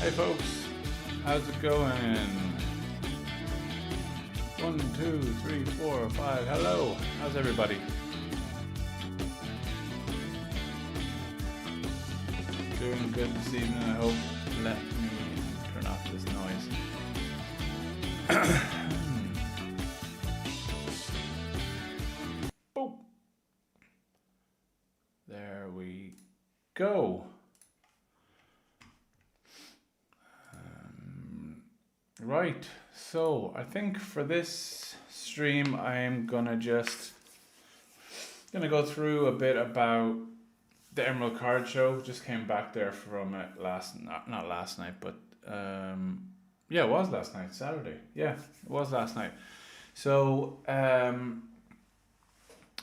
Hey folks, how's it going? 1, 2, 3, 4, 5. Hello, how's everybody? Doing good this evening, I hope. Let me turn off this noise. Oh, there we go. Right, so I think for this stream I'm gonna go through a bit about the Emerald Card Show. Just came back there from it not last night, but yeah, it was last night, Saturday. Yeah, it was last night. So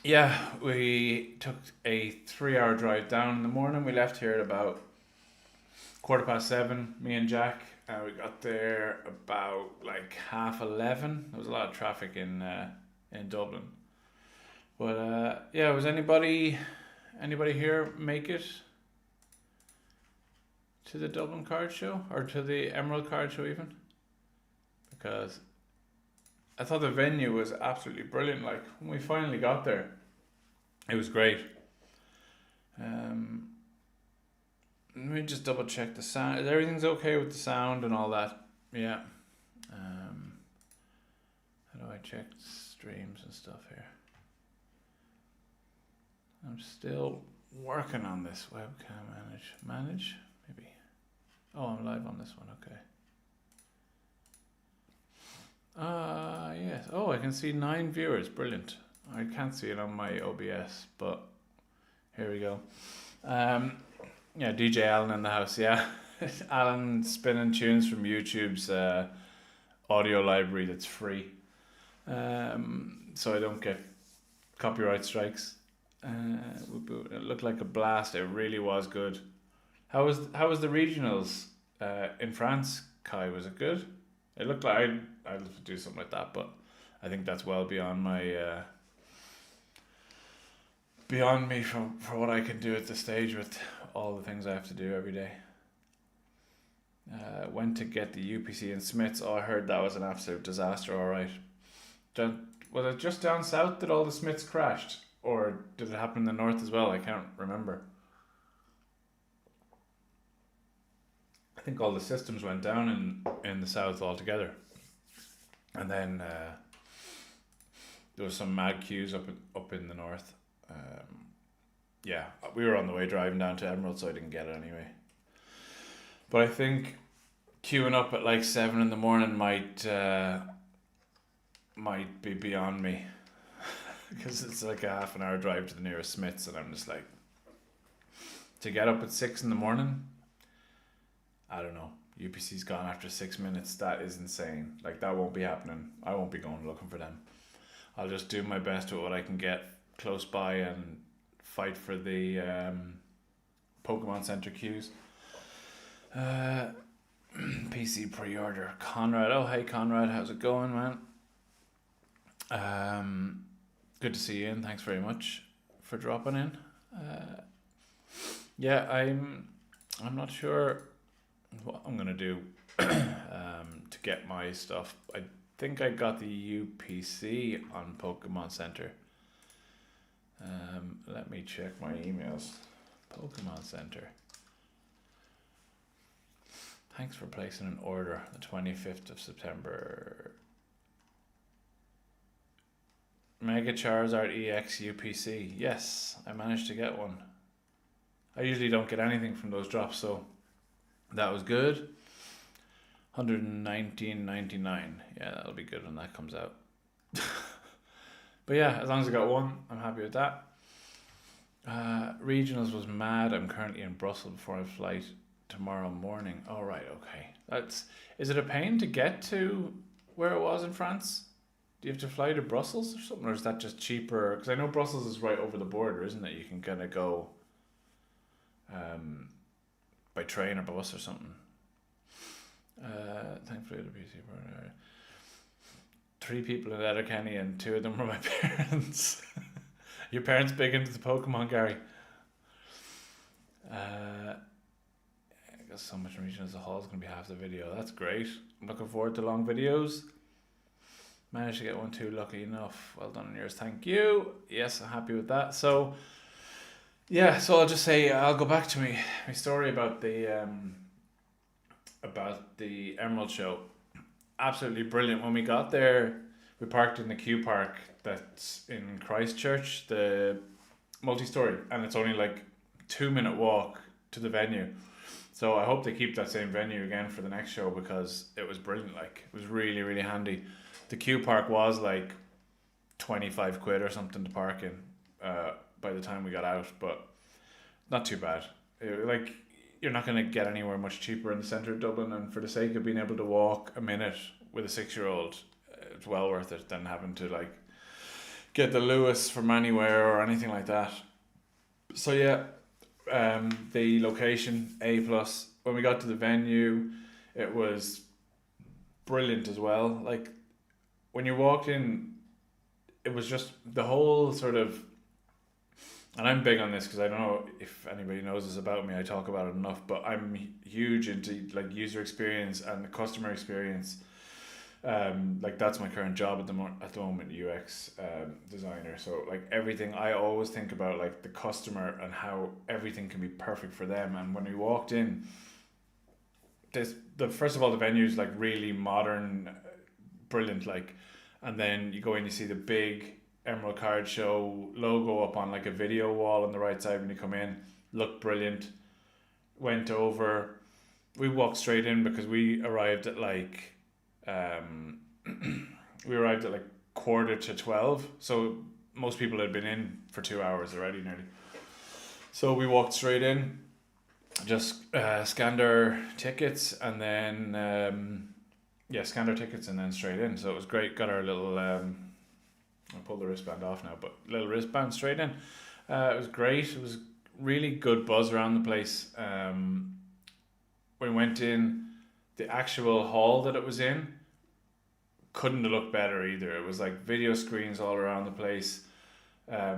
yeah, we took a 3-hour drive down in the morning. We left here at about 7:15, me and Jack. We got there about like 11:30. There was a lot of traffic in Dublin. But yeah, was anybody here make it to the Dublin Card Show or to the Emerald Card Show even? Because I thought the venue was absolutely brilliant. Like when we finally got there, it was great. Let me just double check the sound. Everything's okay with the sound and all that. Yeah. How do I check streams and stuff here? I'm still working on this webcam manage maybe. Oh, I'm live on this one. Okay. Yes. Oh, I can see 9 viewers. Brilliant. I can't see it on my OBS, but here we go. Yeah, DJ Alan in the house. Yeah, Alan spinning tunes from YouTube's audio library that's free, so I don't get copyright strikes. It looked like a blast. It really was good. How was the regionals in France, Kai? Was it good? It looked like I'd love to do something like that, but I think that's well beyond my beyond me for what I can do at the stage with all the things I have to do every day. Went to get the UPC in Smiths. Oh, I heard that was an absolute disaster. All right. Was it just down south that all the Smiths crashed? Or did it happen in the north as well? I can't remember. I think all the systems went down in the south altogether. And then there was some mad queues up in the north. Yeah, we were on the way driving down to Emerald, so I didn't get it anyway. But I think queuing up at like 7 in the morning might be beyond me. Because it's like a half an hour drive to the nearest Smiths, and I'm just like, to get up at 6 in the morning, I don't know. UPC's gone after 6 minutes. That is insane. Like, that won't be happening. I won't be going looking for them. I'll just do my best with what I can get close by and fight for the Pokemon Center queues. PC pre-order. Conrad. Oh, hey Conrad, how's it going, man? Good to see you in. Thanks very much for dropping in. Yeah, I'm not sure what I'm gonna do to get my stuff. I think I got the UPC on Pokemon Center. Let me check my emails. Pokemon Center. Thanks for placing an order. The 25th of September. Mega Charizard EX UPC. Yes, I managed to get one. I usually don't get anything from those drops, so that was good. 119.99. Yeah, that'll be good when that comes out. But yeah, as long as I got one, I'm happy with that. Regionals was mad. I'm currently in Brussels before I flight tomorrow morning. Oh, right, okay. Is it a pain to get to where it was in France? Do you have to fly to Brussels or something, or is that just cheaper? Because I know Brussels is right over the border, isn't it? You can kind of go by train or bus or something. Thankfully, the PC border. 3 people in Letterkenny, and 2 of them were my parents. Your parents big into the Pokemon, Gary? got so much reaching as a whole is going to be half the video. That's great. I'm looking forward to long videos. Managed to get one too, lucky enough. Well done on yours, thank you. Yes, I'm happy with that. So, yeah, so I'll just say, I'll go back to my story about the Emerald Show. Absolutely brilliant. When we got there, we parked in the Q Park that's in Christchurch, the multi-story, and it's only like 2-minute walk to the venue. So I hope they keep that same venue again for the next show, because it was brilliant. Like, it was really, really handy. The Q Park was like 25 quid or something to park in by the time we got out, but not too bad. Like, you're not going to get anywhere much cheaper in the centre of Dublin, and for the sake of being able to walk a minute with a 6-year-old, it's well worth it than having to like get the Lewis from anywhere or anything like that. So yeah, the location A+. When we got to the venue, it was brilliant as well. Like, when you walked in, it was just the whole sort of, and I'm big on this because I don't know if anybody knows this about me, I talk about it enough, but I'm huge into like user experience and the customer experience. Like, that's my current job at the moment, UX designer. So like, everything, I always think about like the customer and how everything can be perfect for them. And when we walked in, first of all, the venue is like really modern, brilliant, like, and then you go in, you see the big Emerald Card Show logo up on like a video wall on the right side when you come in. Looked brilliant. Went over, we walked straight in because we arrived at like 11:45, so most people had been in for 2 hours already nearly. So we walked straight in, just scanned our tickets, and then scanned our tickets and then straight in. So it was great. Got our little I'll pull the wristband off now, but little wristband straight in. It was great. It was really good buzz around the place. When we went in, the actual hall that it was in couldn't have looked better either. It was like video screens all around the place. I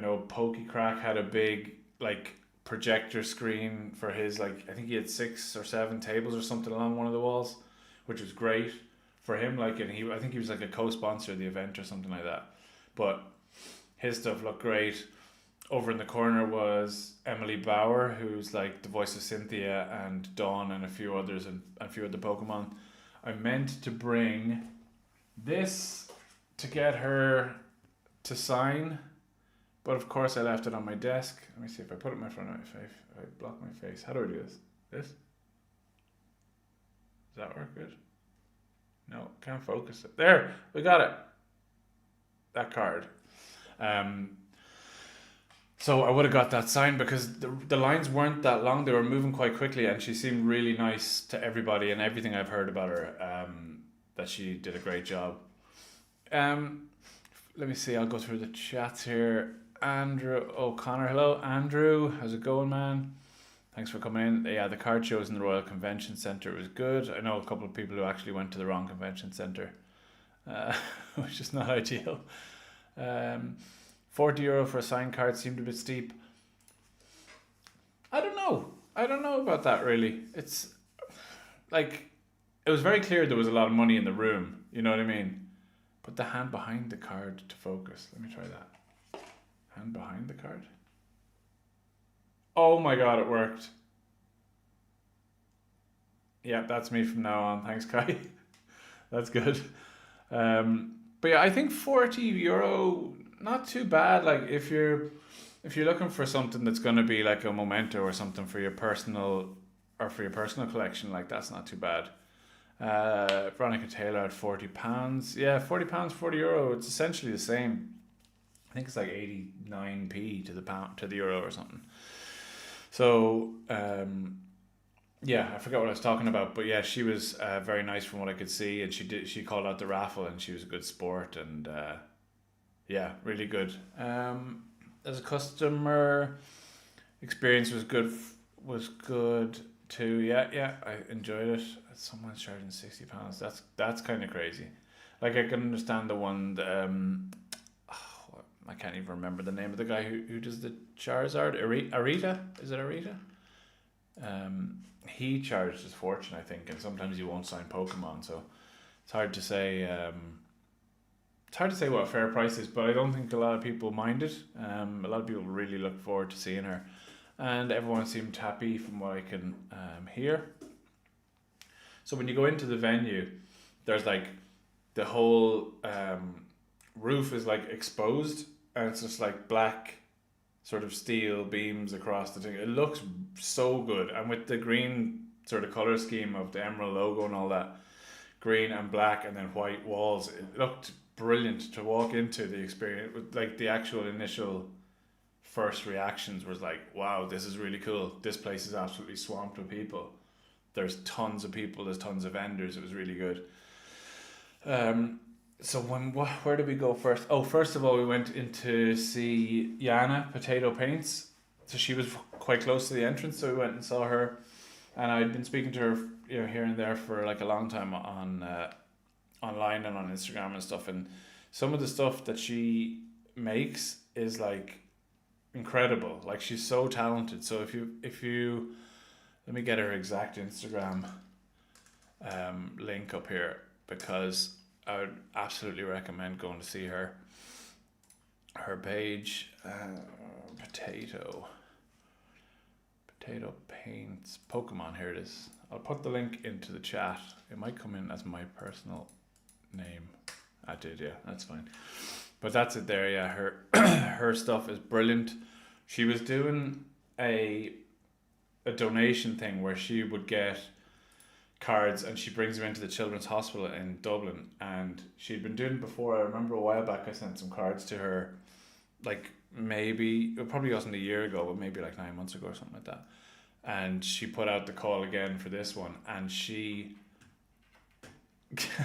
know Pokey Crack had a big like projector screen for his, like, I think he had 6 or 7 tables or something along one of the walls, which was great for him. Like, and I think he was like a co-sponsor of the event or something like that. But his stuff looked great. Over in the corner was Emily Bauer, who's like the voice of Cynthia and Dawn and a few others and a few other Pokemon. I meant to bring this to get her to sign, but of course I left it on my desk. Let me see if I put it in front of my face. I block my face. How do I do this? This? Does that work good? No, can't focus it. There, we got it. That card. So I would have got that signed because the lines weren't that long. They were moving quite quickly, and she seemed really nice to everybody, and everything I've heard about her, that she did a great job. Let me see, I'll go through the chats here. Andrew O'Connor, hello Andrew, how's it going, man? Thanks for coming in. Yeah, the card shows in the Royal Convention Centre was good. I know a couple of people who actually went to the wrong convention centre, which is not ideal. €40 for a signed card seemed a bit steep. I don't know about that really. It's like, it was very clear there was a lot of money in the room, you know what I mean? Put the hand behind the card to focus. Let me try that. Hand behind the card. Oh my god, it worked. Yeah, that's me from now on. Thanks, Kai. That's good. But yeah, I think €40, not too bad. Like, if you're looking for something that's going to be like a memento or something for your personal collection, like, that's not too bad. Veronica Taylor at £40. Yeah, £40, €40. It's essentially the same. I think it's like 89p to the pound, to the euro or something. So yeah, I forgot what I was talking about, but yeah, she was very nice from what I could see, and she called out the raffle, and she was a good sport, and yeah, really good. As a customer, experience was good too. Yeah, I enjoyed it. Someone's charging £60. That's kind of crazy. Like, I can understand the one that, I can't even remember the name of the guy who does the Charizard. Arita? Is it Arita? He charged his fortune, I think, and sometimes you won't sign Pokemon, so it's hard to say. It's hard to say what a fair price is, but I don't think a lot of people mind it. A lot of people really look forward to seeing her, and everyone seemed happy from what I can hear. So when you go into the venue, there's like the whole roof is like exposed, and it's just like black sort of steel beams across the thing. It looks so good, and with the green sort of color scheme of the Emerald logo and all that, green and black and then white walls, it looked brilliant to walk into the experience. With like the actual initial first reactions was like, wow, this is really cool. This place is absolutely swamped with people. There's tons of people, there's tons of vendors. It was really good. So where did we go first? Oh, first of all, we went in to see Yana Potato Paints. So she was quite close to the entrance, so we went and saw her. And I'd been speaking to her, here and there for like a long time on online and on Instagram and stuff. And some of the stuff that she makes is like incredible. Like, she's so talented. So if you let me get her exact Instagram link up here, because I would absolutely recommend going to see her page. Potato Paints Pokemon. Here it is. I'll put the link into the chat. It might come in as my personal name. I did, yeah, that's fine. But that's it there. Yeah, her stuff is brilliant. She was doing a donation thing where she would get cards and she brings them into the Children's Hospital in Dublin, and she'd been doing it before. I remember a while back I sent some cards to her, like maybe, it probably wasn't a year ago, but maybe like 9 months ago or something like that. And she put out the call again for this one, and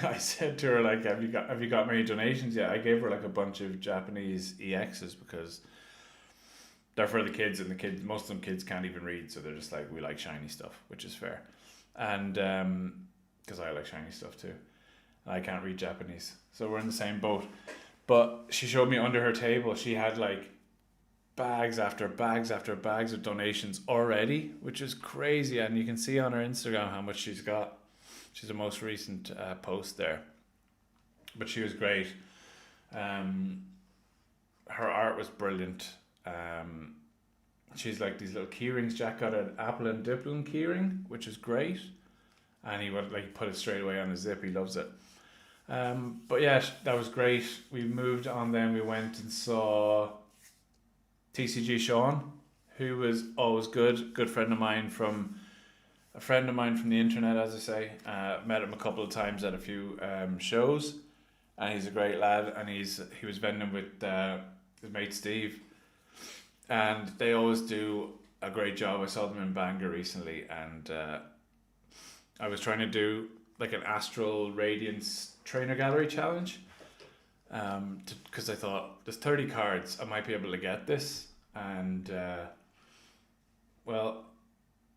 I said to her, like, have you got many donations yet? I gave her like a bunch of Japanese EXs because they're for the kids, and most of them kids can't even read, so they're just like, we like shiny stuff, which is fair. And because I like shiny stuff too, and I can't read Japanese, so we're in the same boat. But she showed me under her table, she had like bags after bags after bags of donations already, which is crazy. And you can see on her Instagram how much she's got. She's the most recent post there, but she was great. Her art was brilliant. She's like these little keyrings. Jack got an Apple and Dipplin keyring, which is great, and he would like put it straight away on his zip. He loves it. But yeah, that was great. We moved on. Then we went and saw TCG Sean, who was always good friend of mine from the internet, as I say. Met him a couple of times at a few shows, and he's a great lad. And he was vending with his mate Steve, and they always do a great job. I saw them in Bangor recently, and I was trying to do like an Astral Radiance Trainer Gallery challenge, because I thought there's 30 cards, I might be able to get this. And well,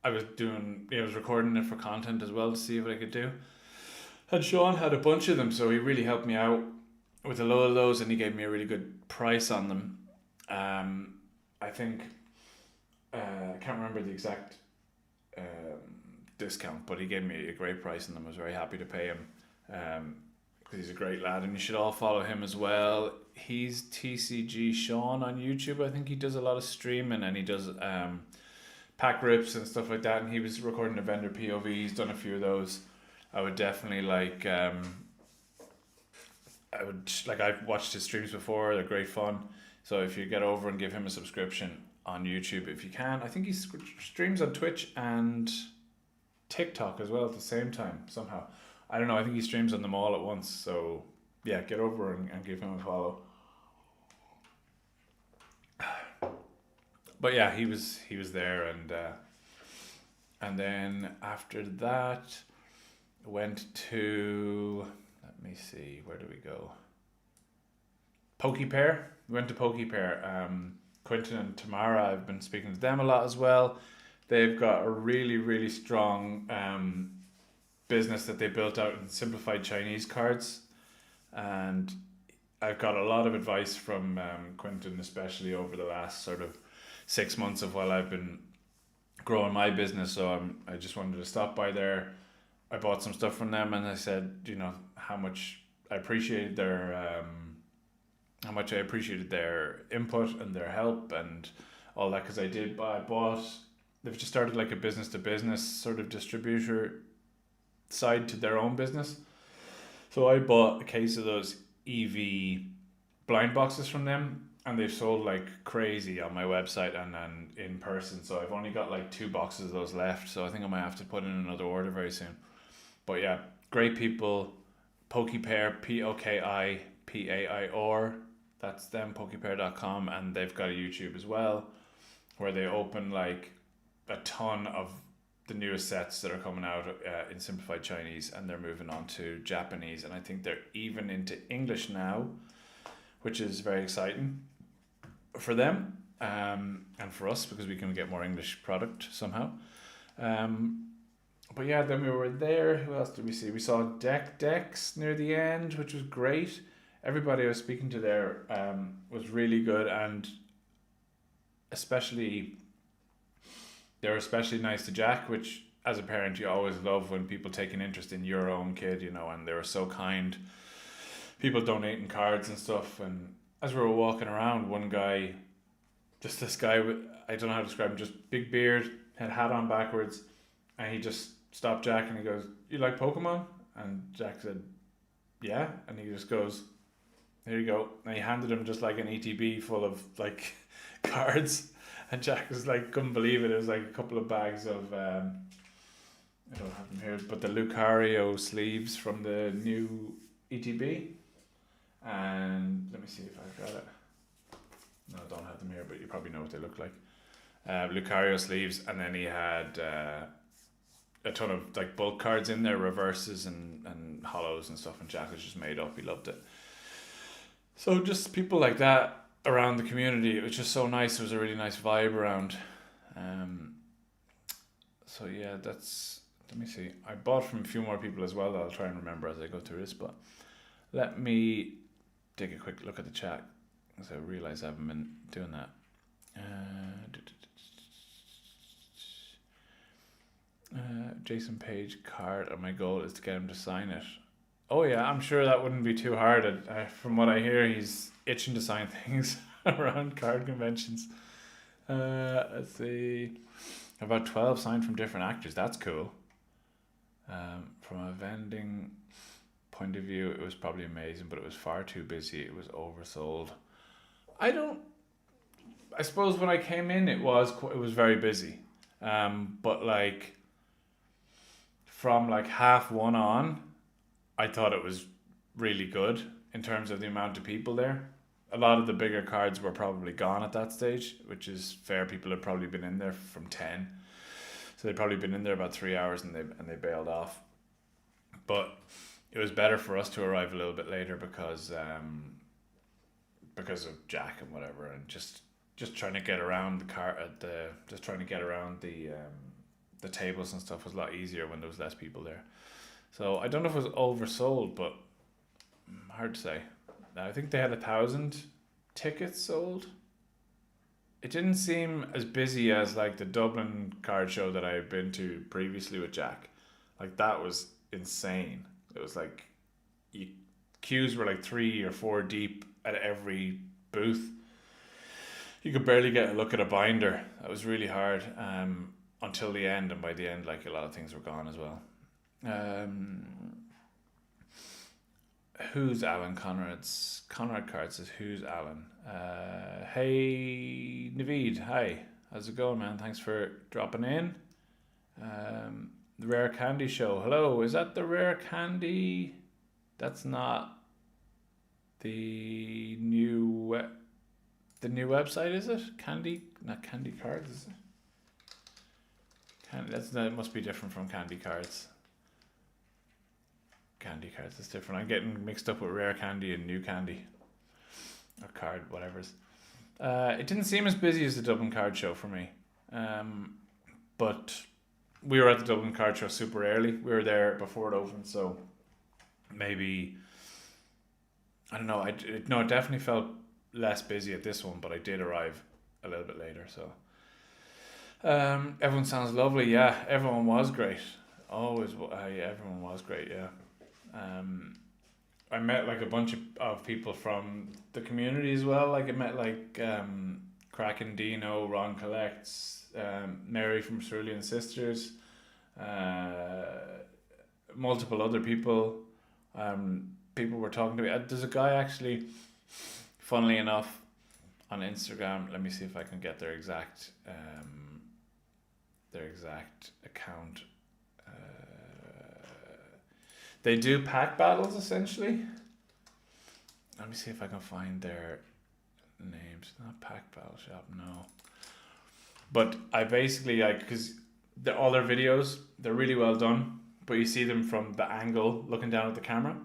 I was recording it for content as well to see what I could do. And Sean had a bunch of them, so he really helped me out with a lot of those, and he gave me a really good price on them. I think I can't remember the exact discount, but he gave me a great price on them. I was very happy to pay him, because he's a great lad, and you should all follow him as well. He's TCG Sean on YouTube. I think he does a lot of streaming, and he does pack rips and stuff like that, and he was recording a vendor POV. He's done a few of those. I would definitely I've watched his streams before. They're great fun. So if you get over and give him a subscription on YouTube, if you can. I think he streams on Twitch and TikTok as well at the same time somehow. I don't know. I think he streams on them all at once. So yeah, get over and give him a follow. But yeah, he was there, and then after that went to, let me see, where do we go? PokePair. We went to PokePair. Quentin and Tamara, I've been speaking to them a lot as well. They've got a really, really strong business that they built out in simplified Chinese cards, and I've got a lot of advice from Quentin, especially over the last sort of 6 months of while I've been growing my business. So I just wanted to stop by there. I bought some stuff from them, and I said, how much I appreciated their input and their help and all that, because I bought. They've just started like a business to business sort of distributor side to their own business. So I bought a case of those EV blind boxes from them, and they've sold like crazy on my website and in person. So I've only got like 2 boxes of those left. So I think I might have to put in another order very soon. But yeah, great people. Pokipair, POKIPAIR. That's them, pokipair.com, and they've got a YouTube as well, where they open like a ton of the newest sets that are coming out in simplified Chinese, and they're moving on to Japanese, and I think they're even into English now, which is very exciting for them, and for us, because we can get more English product somehow. But yeah, then we were there. Who else did we see? We saw Dex near the end, which was great. Everybody I was speaking to there was really good, and they were especially nice to Jack, which as a parent you always love when people take an interest in your own kid, and they were so kind. People donating cards and stuff, and as we were walking around, one guy, just this guy with, I don't know how to describe him, just big beard, had hat on backwards, and he just stopped Jack and he goes, "You like Pokemon?" And Jack said, "Yeah," and he just goes, "Here you go," and he handed him just like an ETB full of like cards, and Jack was like, couldn't believe it. It was like a couple of bags of I don't have them here, but the Lucario sleeves from the new ETB. And let me see if I've got it. No, I don't have them here, but you probably know what they look like. Lucario sleeves, and then he had a ton of like bulk cards in there, reverses and hollows and stuff, and Jack was just made up. He loved it. So just people like that around the community, it was just so nice. It was a really nice vibe around. So yeah, let me see. I bought from a few more people as well that I'll try and remember as I go through this, but let me take a quick look at the chat, because I realise I haven't been doing that. Jason Page card, and my goal is to get him to sign it. Oh yeah, I'm sure that wouldn't be too hard. From what I hear, he's itching to sign things around card conventions. Let's see. About 12 signed from different actors. That's cool. From a vending point of view, it was probably amazing, but it was far too busy. It was oversold. I suppose when I came in, it was very busy. But like from like half one on, I thought it was really good in terms of the amount of people there. A lot of the bigger cards were probably gone at that stage, which is fair. People had probably been in there from 10. So they'd probably been in there about 3 hours, and they bailed off. But it was better for us to arrive a little bit later because of Jack and whatever, and just trying to get around the tables and stuff was a lot easier when there was less people there. So I don't know if it was oversold, but hard to say. I think they had 1,000 tickets sold. It didn't seem as busy as like the Dublin card show that I had been to previously with Jack. Like that was insane. It was like queues were like 3 or 4 deep at every booth. You could barely get a look at a binder. That was really hard until the end, and by the end, like a lot of things were gone as well. Who's Alan Conrad's? Conrad Card says, "Who's Alan?" Hey Naveed, hi. How's it going, man? Thanks for dropping in. The Rare Candy Show. Hello, is that the Rare Candy? That's not the new website, is it? Candy, not Candy Cards, is it? That must be different from Candy Cards. Candy Cards is different. I'm getting mixed up with Rare Candy and New Candy, or Card, whatever's. It didn't seem as busy as the Dublin Card Show for me, but we were at the Dublin Card Show super early. We were there before it opened, so maybe, I don't know. It definitely felt less busy at this one, but I did arrive a little bit later, so Everyone sounds lovely. Yeah, everyone was great. Always, yeah, everyone was great. Yeah. Um, I met like a bunch of people from the community as well. Like I met like Kraken Dino, Ron Collects, Mary from Cerulean Sisters, uh, multiple other people. People were talking to me. There's a guy actually, funnily enough, on Instagram. Let me see if I can get their exact account. They do pack battles essentially. Let me see if I can find their names. Not pack battle shop, no. But I basically like because all their videos they're really well done, but you see them from the angle looking down at the camera.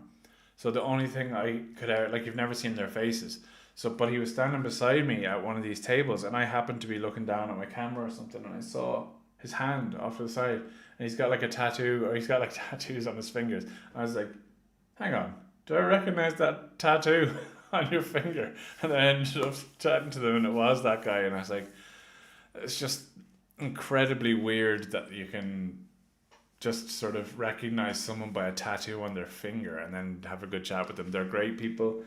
So the only thing I could like you've never seen their faces. So but he was standing beside me at one of these tables, and I happened to be looking down at my camera or something, and I saw his hand off to the side, and he's got like a tattoo, or he's got like tattoos on his fingers. And I was like, hang on, do I recognize that tattoo on your finger? And I ended up chatting to them, and it was that guy, and I was like, it's just incredibly weird that you can just sort of recognize someone by a tattoo on their finger and then have a good chat with them. They're great people.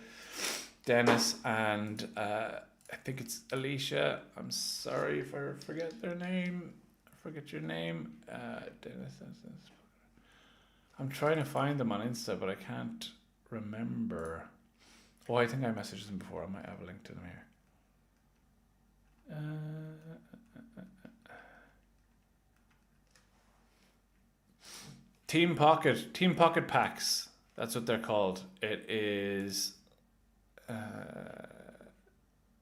Dennis and I think it's Alicia. I'm sorry if I forget their name. Forget your name. Dennis. I'm trying to find them on Insta, but I can't remember. Oh, I think I messaged them before. I might have a link to them here. Team Pocket Packs. That's what they're called. It is.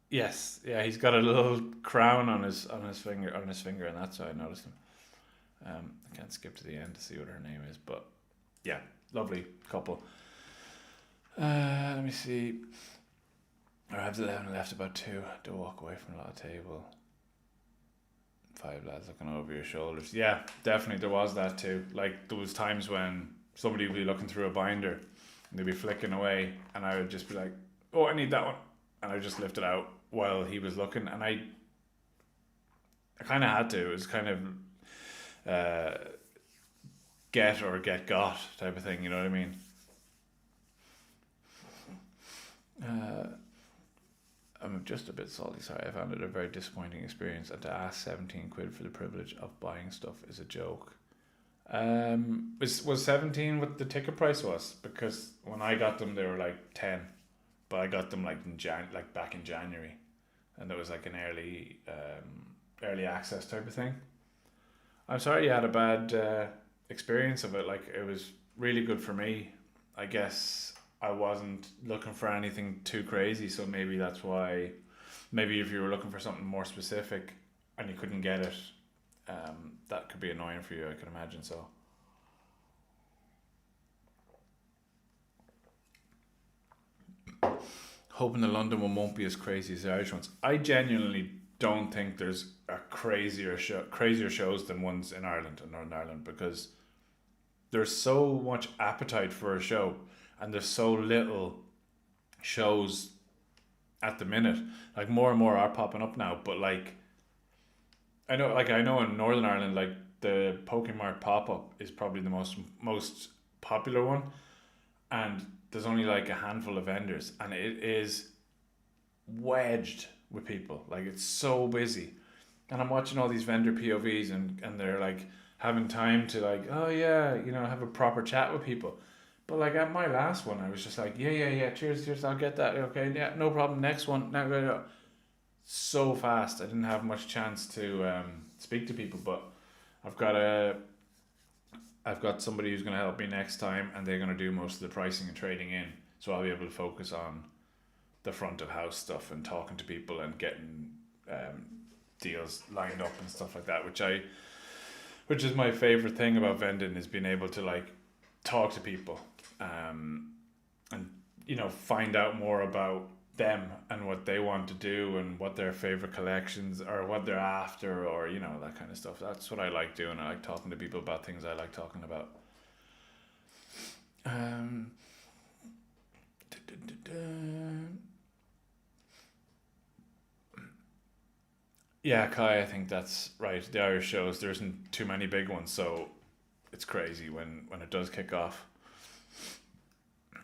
Yes, yeah, he's got a little crown on his finger, and that's how I noticed him. I can't skip to the end to see what her name is, but yeah, lovely couple. Let me see. I have 11 left, about 2 to walk away from a lot of table. 5 lads looking over your shoulders. Yeah, definitely there was that too. Like there was times when somebody would be looking through a binder and they'd be flicking away, and I would just be like, "Oh, I need that one," and I just lift it out while he was looking, and I kind of had to. It was kind of get or get got type of thing. You know what I mean? I'm just a bit salty. Sorry, I found it a very disappointing experience, and to ask 17 quid for the privilege of buying stuff is a joke. Was 17 what the ticket price was? Because when I got them, they were like 10, but I got them like like back in January, and it was like an early access type of thing. I'm sorry you had a bad experience of it. Like it was really good for me. I guess I wasn't looking for anything too crazy, so maybe that's why. Maybe if you were looking for something more specific and you couldn't get it, that could be annoying for you. I can imagine so. Hoping the London one won't be as crazy as the Irish ones. I genuinely don't think there's a crazier shows than ones in Ireland and Northern Ireland, because there's so much appetite for a show and there's so little shows at the minute. Like more and more are popping up now, but like I know in Northern Ireland, like the Pokemart pop up is probably the most popular one, and there's only like a handful of vendors, and it is wedged with people. Like it's so busy, and I'm watching all these vendor POVs, and they're like having time to like, oh yeah, have a proper chat with people. But like at my last one, I was just like, yeah, cheers, I'll get that. Okay, yeah, no problem. Next one, now go. So fast, I didn't have much chance to speak to people. But I've got somebody who's going to help me next time, and they're going to do most of the pricing and trading in. So I'll be able to focus on the front of house stuff and talking to people and getting deals lined up and stuff like that. Which is my favorite thing about vending, is being able to like talk to people, and find out more about them and what they want to do and what their favorite collections or what they're after, or that kind of stuff. That's what I like doing. I like talking to people about things I like talking about. Yeah, Kai, I think that's right. The Irish shows, there isn't too many big ones, so it's crazy when it does kick off.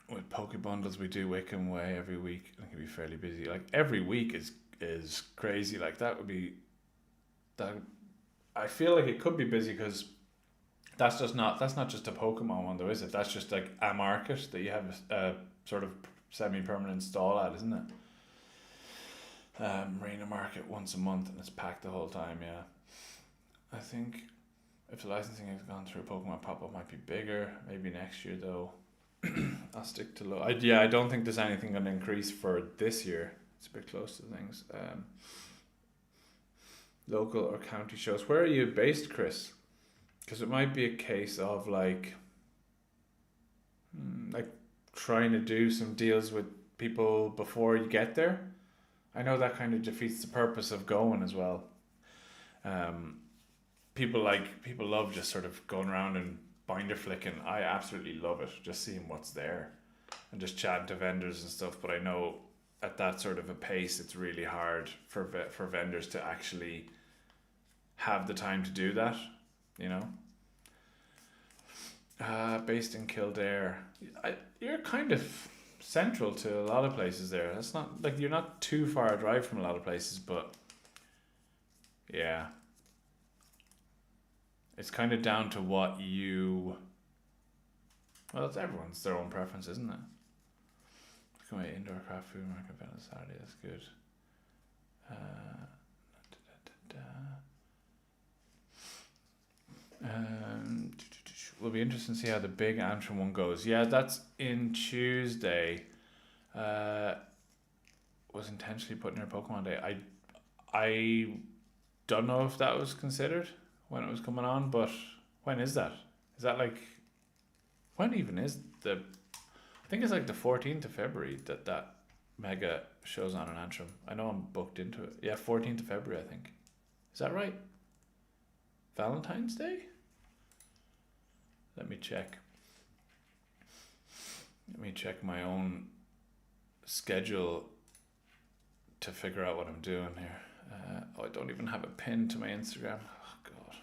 With Poke Bundles, we do Wickham Way every week, and it can be fairly busy. Like every week is crazy. Like that would be that. I feel like it could be busy because that's not just a Pokemon one though, is it? That's just like a market that you have a sort of semi-permanent stall at, isn't it? Marina Market once a month, and it's packed the whole time. Yeah, I think if the licensing has gone through, Pokemon pop up might be bigger. Maybe next year though. I'll stick to low. I don't think there's anything going to increase for this year. It's a bit close to things. Local or county shows. Where are you based, Chris? Because it might be a case of like trying to do some deals with people before you get there. I know that kind of defeats the purpose of going as well. Um, people love just sort of going around and binder flicking. I absolutely love it, just seeing what's there and just chatting to vendors and stuff. But I know at that sort of a pace, it's really hard for vendors to actually have the time to do that. You know, based in Kildare, you're kind of central to a lot of places there. That's not like you're not too far a drive from a lot of places, but yeah, it's kind of down to what you. Well, it's everyone's their own preference, isn't it? Come away indoor craft food market event on Saturday. That's good. Um, will be interesting to see how the big Antrim one goes. Yeah, that's in Tuesday. Was intentionally put near Pokemon Day. I don't know if that was considered when it was coming on, but when is that? Is that like when even is the? I think it's like the 14th of February that mega shows on in Antrim. I know I'm booked into it. Yeah, 14th of February. I think. Is that right? Valentine's Day? Let me check. Let me check my own schedule to figure out what I'm doing here. I don't even have a pin to my Instagram. Oh, God.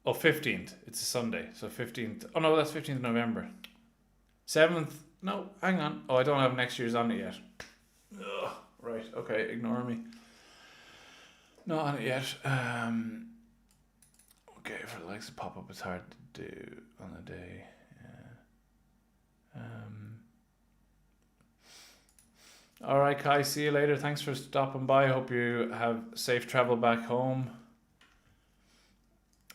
Oh, 15th. It's a Sunday. So 15th. Oh, no, that's 15th of November. 7th. No, hang on. Oh, I don't have next year's on it yet. Ugh, right. Okay, ignore me. Not on it yet. Okay, for the likes of pop up, it's hard to do on the day. Yeah. All right, Kai. See you later. Thanks for stopping by. Hope you have safe travel back home.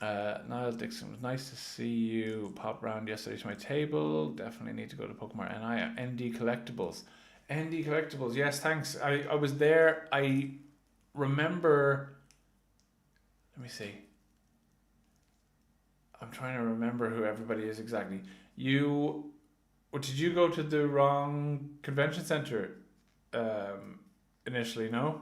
Niall Dixon, it was nice to see you pop round yesterday to my table. Definitely need to go to Pokemon ND Collectibles. ND Collectibles, yes, thanks. I was there. I remember. Let me see. I'm trying to remember who everybody is exactly. Did you go to the wrong convention center initially? No,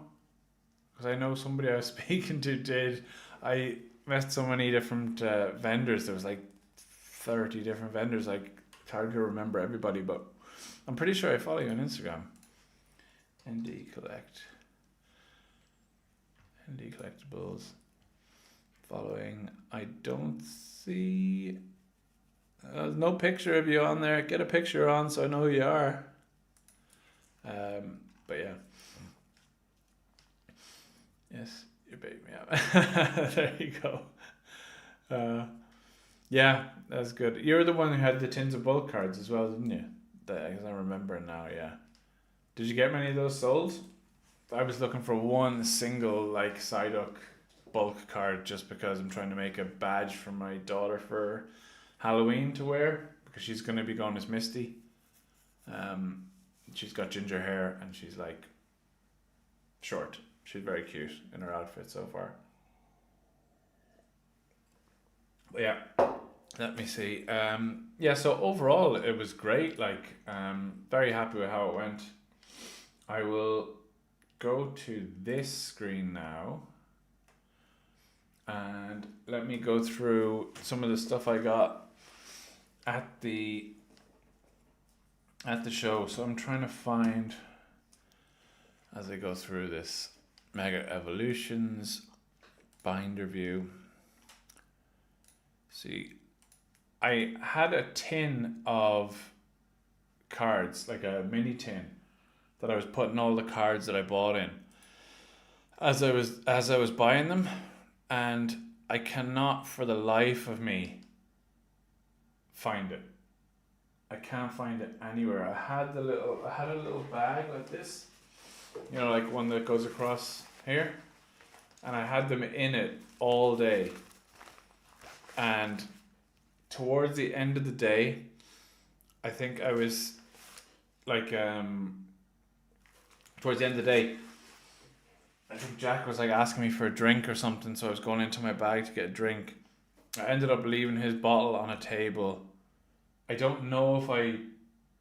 because I know somebody I was speaking to did. I met so many different vendors. There was like 30 different vendors. Like it's hard to remember everybody, but I'm pretty sure I follow you on Instagram. ND Collectibles. Following. I don't see. There's no picture of you on there. Get a picture on so I know who you are. But yeah. Yes, you bait me up. There you go. Yeah, that's good. You're the one who had the tins of bulk cards as well, didn't you? I remember now. Yeah. Did you get many of those sold? I was looking for one single like Psyduck bulk card just because I'm trying to make a badge for my daughter for Halloween to wear because she's going to be going as Misty. She's got ginger hair and she's like short. She's very cute in her outfit so far. But yeah, let me see. Yeah, so overall it was great. Like, very happy with how it went. I will go to this screen now and let me go through some of the stuff I got at the show. So I'm trying to find as I go through this. Mega Evolutions, binder view. See, I had a tin of cards, like a mini tin, that I was putting all the cards that I bought in as I was buying them, and I cannot for the life of me find it. I can't find it anywhere. I had a little bag like this, you know, like one that goes across here, and I had them in it all day. And towards the end of the day, I think I was like, towards the end of the day, I think Jack was like asking me for a drink or something, so I was going into my bag to get a drink. I ended up leaving his bottle on a table. I don't know if I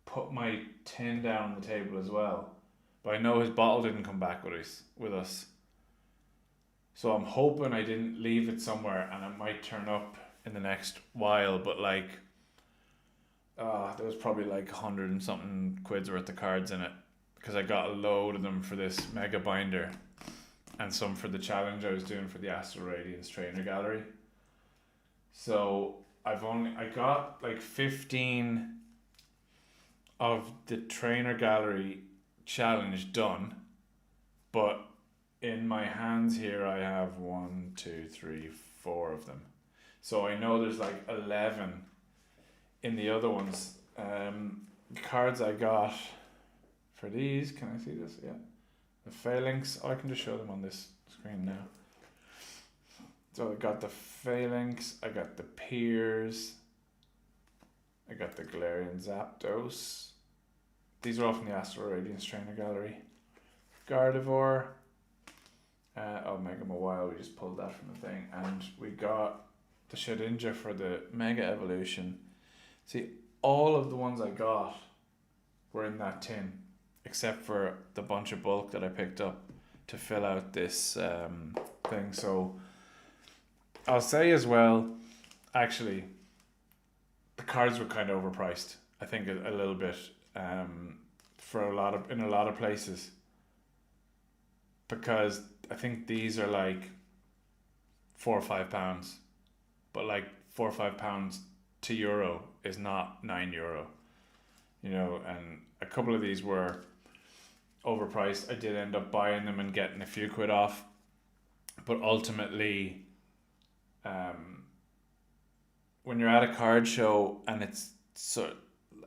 put my tin down on the table as well, but I know his bottle didn't come back with us. So I'm hoping I didn't leave it somewhere, and it might turn up in the next while. But like, there was probably like 100 and something quids worth of cards in it, because I got a load of them for this mega binder, and some for the challenge I was doing for the Astral Radiance Trainer Gallery. So I got like 15 of the Trainer Gallery challenge done, but in my hands here I have 4 of them. So I know there's like 11 in the other ones. Cards I got for these, can I see this? Yeah. The Phalanx, I can just show them on this screen now. So I got the Phalanx, I got the Piers, I got the Galarian Zapdos. These are all from the Astral Radiance Trainer Gallery. Gardevoir, Mega Mawile, we just pulled that from the thing. And we got the Shedinja for the Mega Evolution. See, all of the ones I got were in that tin, except for the bunch of bulk that I picked up to fill out this thing. So I'll say as well, actually, the cards were kind of overpriced. I think a little bit, for in a lot of places, because I think these are like £4 or £5, but like £4 or £5 to euro is not €9, you know. And a couple of these were overpriced. I did end up buying them and getting a few quid off, but ultimately, when you're at a card show and if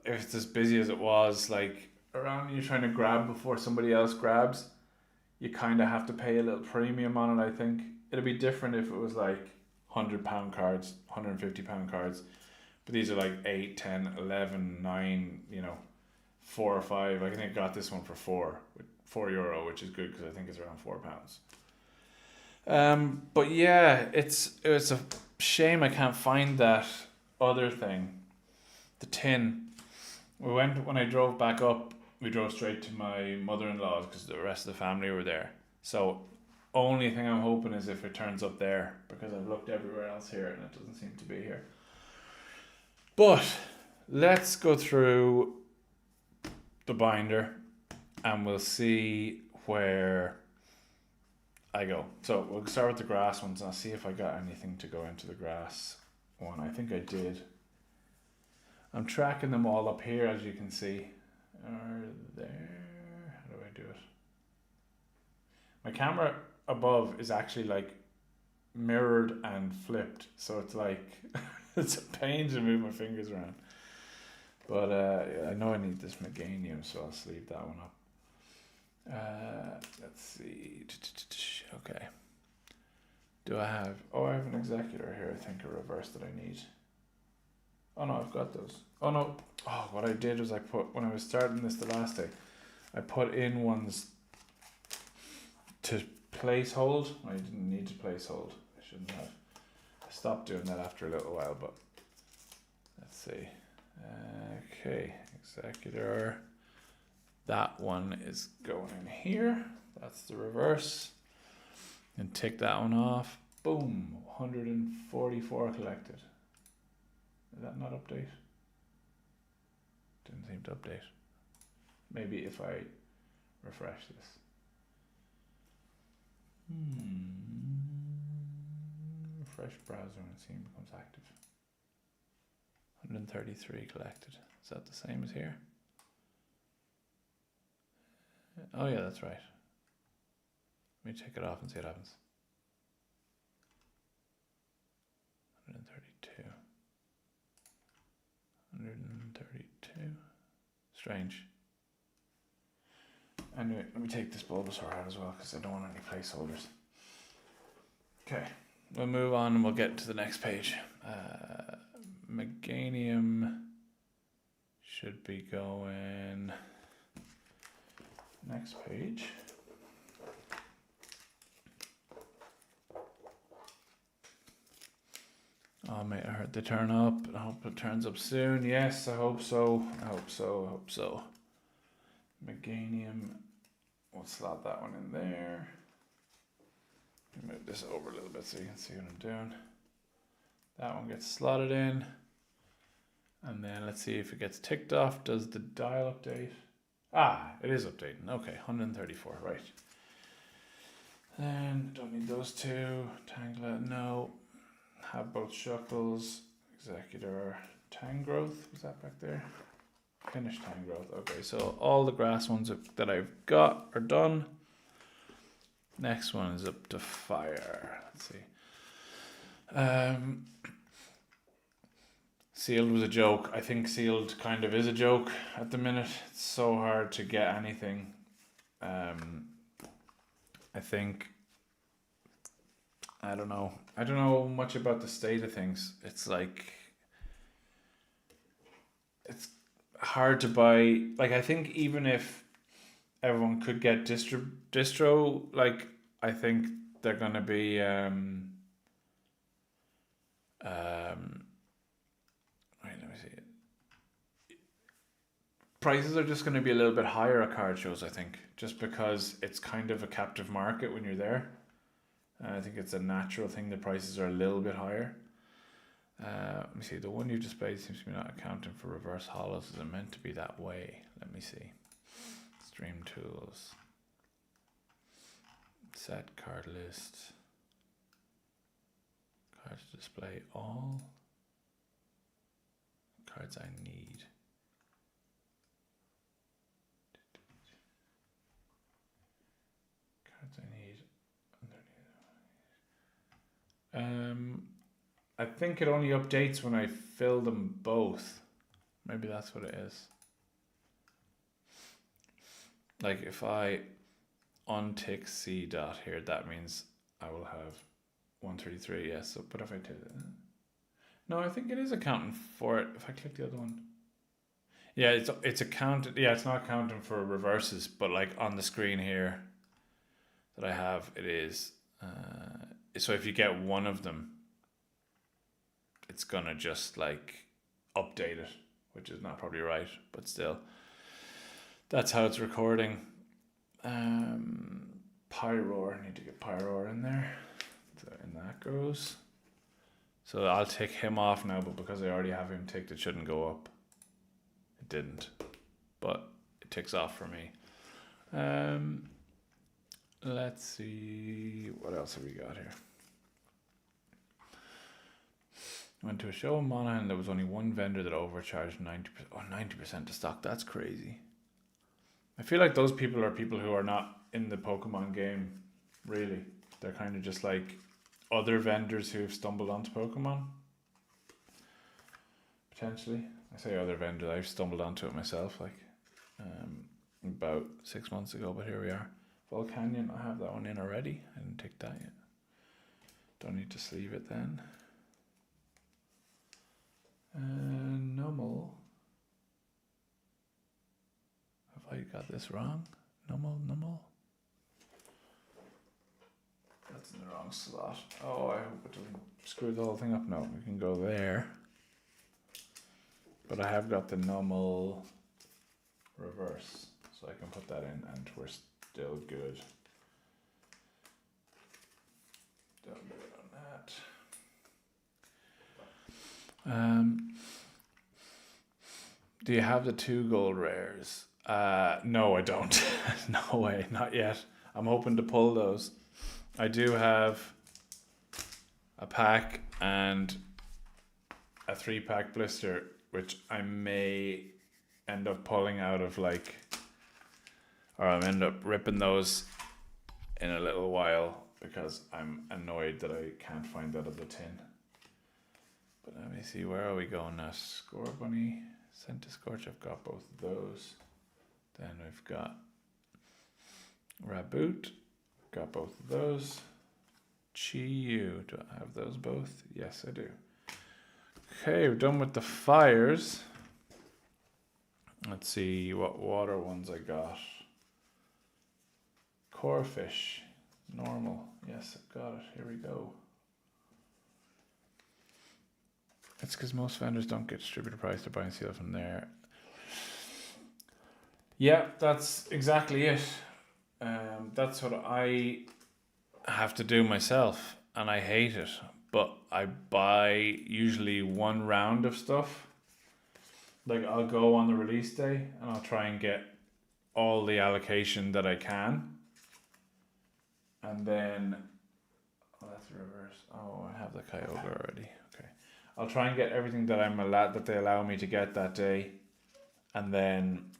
it's as busy as it was, like around, you're trying to grab before somebody else grabs, you kind of have to pay a little premium on it. I think it'd be different if it was like £100 cards, £150 cards, but these are like 8, 10, 11, 9, you know, 4 or 5. I think I got this one for €4, which is good because I think it's around £4. But yeah, it's a shame I can't find that other thing, the tin. When I drove back up, we drove straight to my mother-in-law's because the rest of the family were there. So only thing I'm hoping is if it turns up there, because I've looked everywhere else here and it doesn't seem to be here. But let's go through the binder and we'll see where I go. So we'll start with the grass ones and I'll see if I got anything to go into the grass one. I think I did. I'm tracking them all up here, as you can see. Are there? How do I do it? My camera above is actually like mirrored and flipped, so it's like it's a pain to move my fingers around. But I know I need this Meganium, so I'll sleeve that one up. Let's see. Okay. Do I have? Oh, I have an Executor here. I think a reverse that I need. Oh no, I've got those. Oh no. Oh, what I did was when I was starting this the last day, I put in ones to place hold. I didn't need to place hold. I shouldn't have. I stopped doing that after a little while, but let's see. Okay, Executor. That one is going in here. That's the reverse. And tick that one off. Boom, 144 collected. Did that not update? Didn't seem to update. Maybe if I refresh this. Refresh browser and see becomes active. 133 collected. Is that the same as here? Oh yeah, that's right. Let me check it off and see what happens. 132. 132. Strange. Anyway, let me take this Bulbasaur out as well because I don't want any placeholders. Okay, we'll move on and we'll get to the next page. Meganium should be going next page. Oh mate, I heard they turn up. I hope it turns up soon. Yes, I hope so. I hope so. Meganium. We'll slot that one in there. Move this over a little bit so you can see what I'm doing. That one gets slotted in. And then let's see if it gets ticked off. Does the dial update? Ah, it is updating. Okay, 134, right. Then don't need those two. Tangela, no. Have both Shuckles. Executor, Tangrowth. Was that back there? Finish Tangrowth. Okay, so all the grass ones that I've got are done. Next one is up to fire. Let's see. Sealed was a joke. I think Sealed kind of is a joke at the minute. It's so hard to get anything. I think, I don't know much about the state of things. It's like, it's hard to buy. Like, I think even if everyone could get distro, like, I think they're gonna be wait, let me see it. Prices are just going to be a little bit higher at card shows, I think, just because it's kind of a captive market when you're there. I think it's a natural thing. The prices are a little bit higher. Let me see. The one you displayed seems to be not accounting for reverse hollows. Is it meant to be that way? Let me see. Stream tools. Set card list. Cards to display all. Cards I need. Cards I need. I think it only updates when I fill them both. Maybe that's what it is. Like if I untick C dot here, that means I will have 133. Yes. So, but if I did it, no, I think it is accounting for it. If I click the other one, yeah, it's accounted. Yeah, it's not accounting for reverses, but like on the screen here that I have, it is. So if you get one of them, it's gonna just like update it, which is not probably right, but still, that's how it's recording. Pyroar, I need to get Pyroar in there. So in that goes. So I'll take him off now, but because I already have him ticked, it shouldn't go up. It didn't, but it ticks off for me. Let's see, what else have we got here? Went to a show in Monaghan and there was only one vendor that overcharged 90%. Oh, 90% to stock. That's crazy. I feel like those people are people who are not in the Pokemon game, really. They're kind of just like other vendors who have stumbled onto Pokemon. Potentially. I say other vendors, I've stumbled onto it myself, like about 6 months ago, but here we are. Volcanion, I have that one in already. I didn't take that yet. Don't need to sleeve it then. Numel. Have I got this wrong? Numel. That's in the wrong slot. Oh, I hope it doesn't screw the whole thing up. No, we can go there. But I have got the Numel reverse, so I can put that in and we're still good. Still good on that. Do you have the 2 gold rares? No, I don't. No way, not yet. I'm hoping to pull those. I do have a pack and a 3-pack blister, which I may end up pulling out of or I'll end up ripping those in a little while because I'm annoyed that I can't find that other tin. But let me see, where are we going now? Score Bunny, Centiscorch, I've got both of those. Then we've got Raboot, got both of those. Chi-Yu, do I have those both? Yes, I do. Okay, we're done with the fires. Let's see what water ones I got. Corefish, normal. Yes, I've got it. Here we go. It's because most vendors don't get distributor price. They're buying seal from there. Yeah, that's exactly it. That's what I have to do myself, and I hate it. But I buy usually one round of stuff. Like, I'll go on the release day and I'll try and get all the allocation that I can. And then, oh, that's the reverse. Oh, I have the Kyogre already. Okay. I'll try and get everything that that they allow me to get that day. And then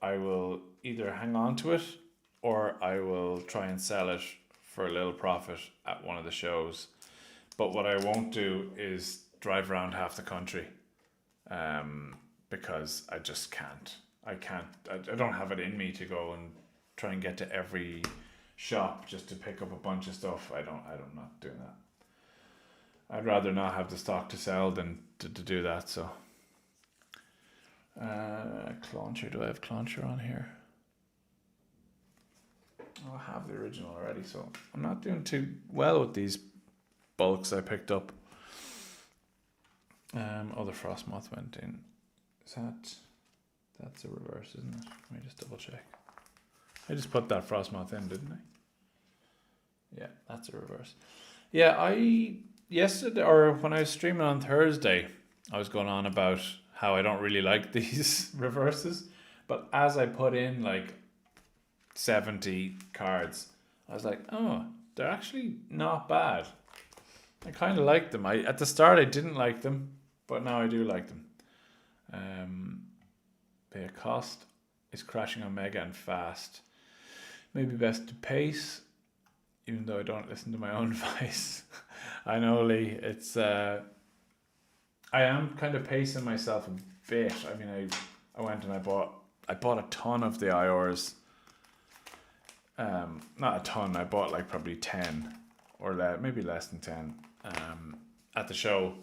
I will either hang on to it or I will try and sell it for a little profit at one of the shows. But what I won't do is drive around half the country. Because I just can't. I don't have it in me to go and try and get to every shop just to pick up a bunch of stuff. I'm not doing that. I'd rather not have the stock to sell than to do that. So, Clauncher. Do I have Clauncher on here? Oh, I have the original already, so I'm not doing too well with these bulks I picked up. The Frostmoth went in. That's a reverse, isn't it? Let me just double check. I just put that Frostmoth in, didn't I? Yeah, that's a reverse. Yeah, yesterday, or when I was streaming on Thursday, I was going on about how I don't really like these reverses. But as I put in 70 cards, I was like, oh, they're actually not bad. I kind of like them. At the start I didn't like them, but now I do like them. Their cost is crashing on Mega and fast. Maybe best to pace, even though I don't listen to my own advice. I know, Lee. It's I am kind of pacing myself a bit. I mean, I went and I bought a ton of the IORs. Not a ton. I bought probably 10 or maybe less than 10 at the show,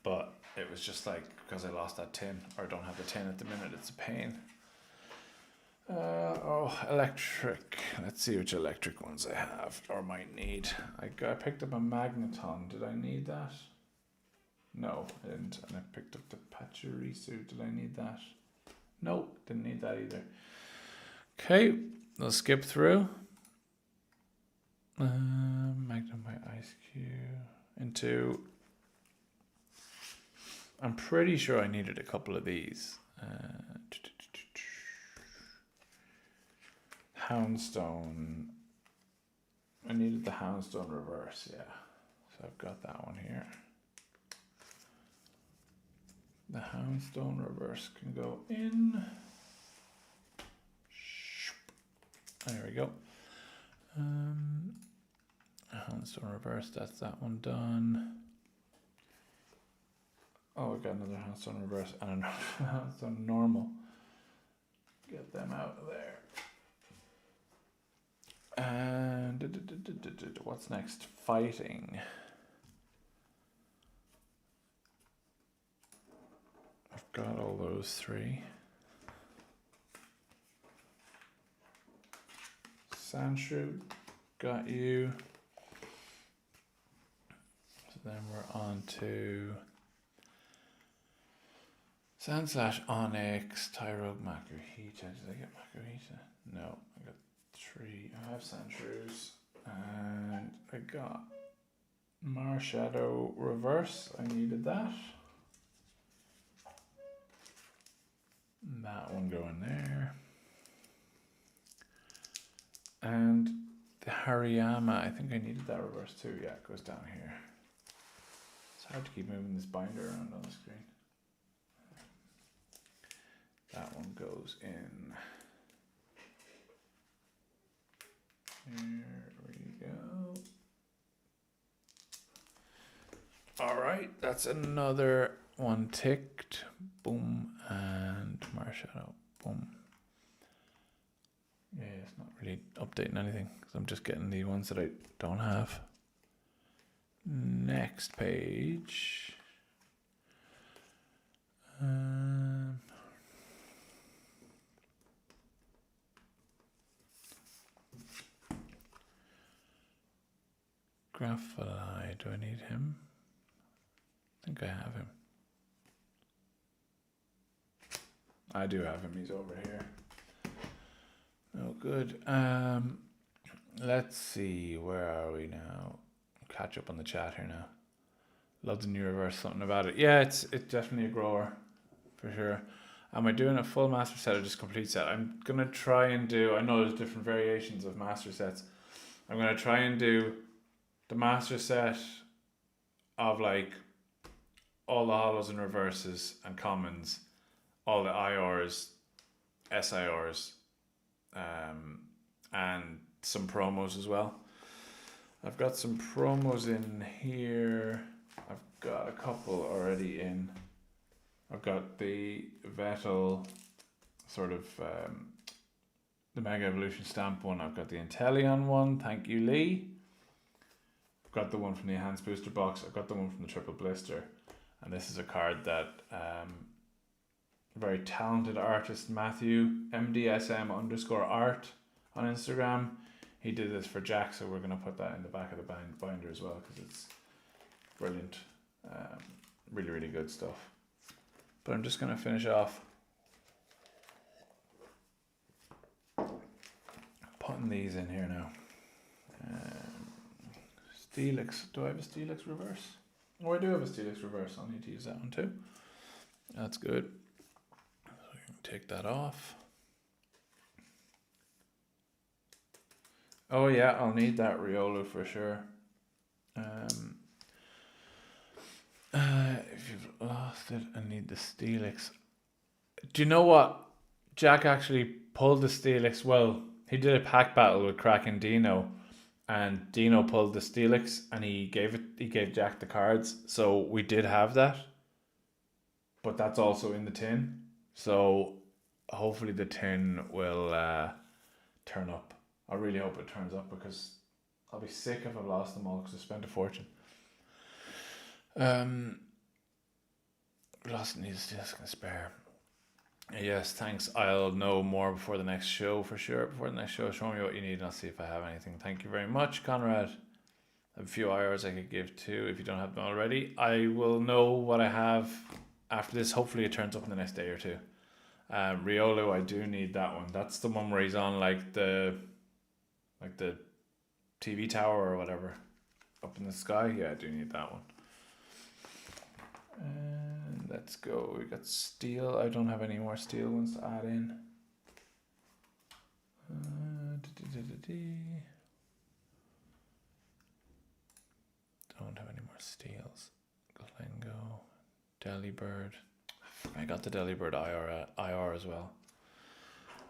but it was just because I lost that tin, or don't have the tin at the minute, it's a pain. Electric. Let's see which electric ones I have or might need. I picked up a Magneton. Did I need that? No, I didn't. And I picked up the Pachirisu. Did I need that? No, didn't need that either. Okay, let's skip through. Magnemite Ice Cube into. I'm pretty sure I needed a couple of these. Houndstone. I needed the Houndstone reverse, yeah. So I've got that one here. The Houndstone reverse can go in. There we go. Houndstone reverse, that's that one done. Oh, we got another Houndstone reverse and another Houndstone normal. Get them out of there. And what's next? Fighting. I've got all those three. Sandshrew, got you. So then we're on to Sandslash, Onyx, Tyrogue, Makuhita. Did I get Makuhita? No, I got 3. I have Sandshrews. And I got Marshadow reverse. I needed that. And that one going there. And the Hariyama. I think I needed that reverse too. Yeah, it goes down here. It's hard to keep moving this binder around on the screen. That one goes in. Here we go. Alright, that's another one ticked. Boom. And Marshadow. Boom. Yeah, it's not really updating anything because I'm just getting the ones that I don't have. Next page. Grapholi, do I need him? I think I have him. I do have him, he's over here. Oh, good. Let's see, where are we now? Catch up on the chat here now. Love the new reverse, something about it. Yeah, it's definitely a grower, for sure. Am I doing a full master set or just complete set? I'm going to try and do, I know there's different variations of master sets. I'm going to try and do the master set of like all the hollows and reverses and commons, all the IRs, SIRs, and some promos as well. I've got some promos in here. I've got a couple already in. I've got the Vettel sort of the Mega Evolution stamp one. I've got the Inteleon one. Thank you, Lee. I've got the one from the Enhanced Booster box. I've got the one from the Triple Blister. And this is a card that very talented artist Matthew, MDSM_art on Instagram. He did this for Jack, so we're going to put that in the back of the binder as well because it's brilliant. Really, really good stuff. But I'm just going to finish off putting these in here now. Steelix. Do I have a Steelix reverse? Oh, I do have a Steelix reverse. I'll need to use that one too. That's good. So we can take that off. Oh yeah, I'll need that Riolu for sure. If you've lost it, I need the Steelix. Do you know what? Jack actually pulled the Steelix. Well, he did a pack battle with Kraken Dino, and Dino pulled the Steelix, and he gave Jack the cards. So we did have that, but that's also in the tin. So hopefully the tin will turn up. I really hope it turns up because I'll be sick if I've lost them all because I spent a fortune. Lost needs just gonna spare. Yes, thanks. I'll know more before the next show for sure. Before the next show, show me what you need and I'll see if I have anything. Thank you very much, Conrad. I have a few IRs I could give too if you don't have them already. I will know what I have after this. Hopefully it turns up in the next day or two. Riolu, I do need that one. That's the one where he's on like the TV tower or whatever up in the sky. Yeah, I do need that one. And let's go. We got steel. I don't have any more steel ones to add in. Don't have any more steels. Glengo, Delibird. I got the Delibird IR as well.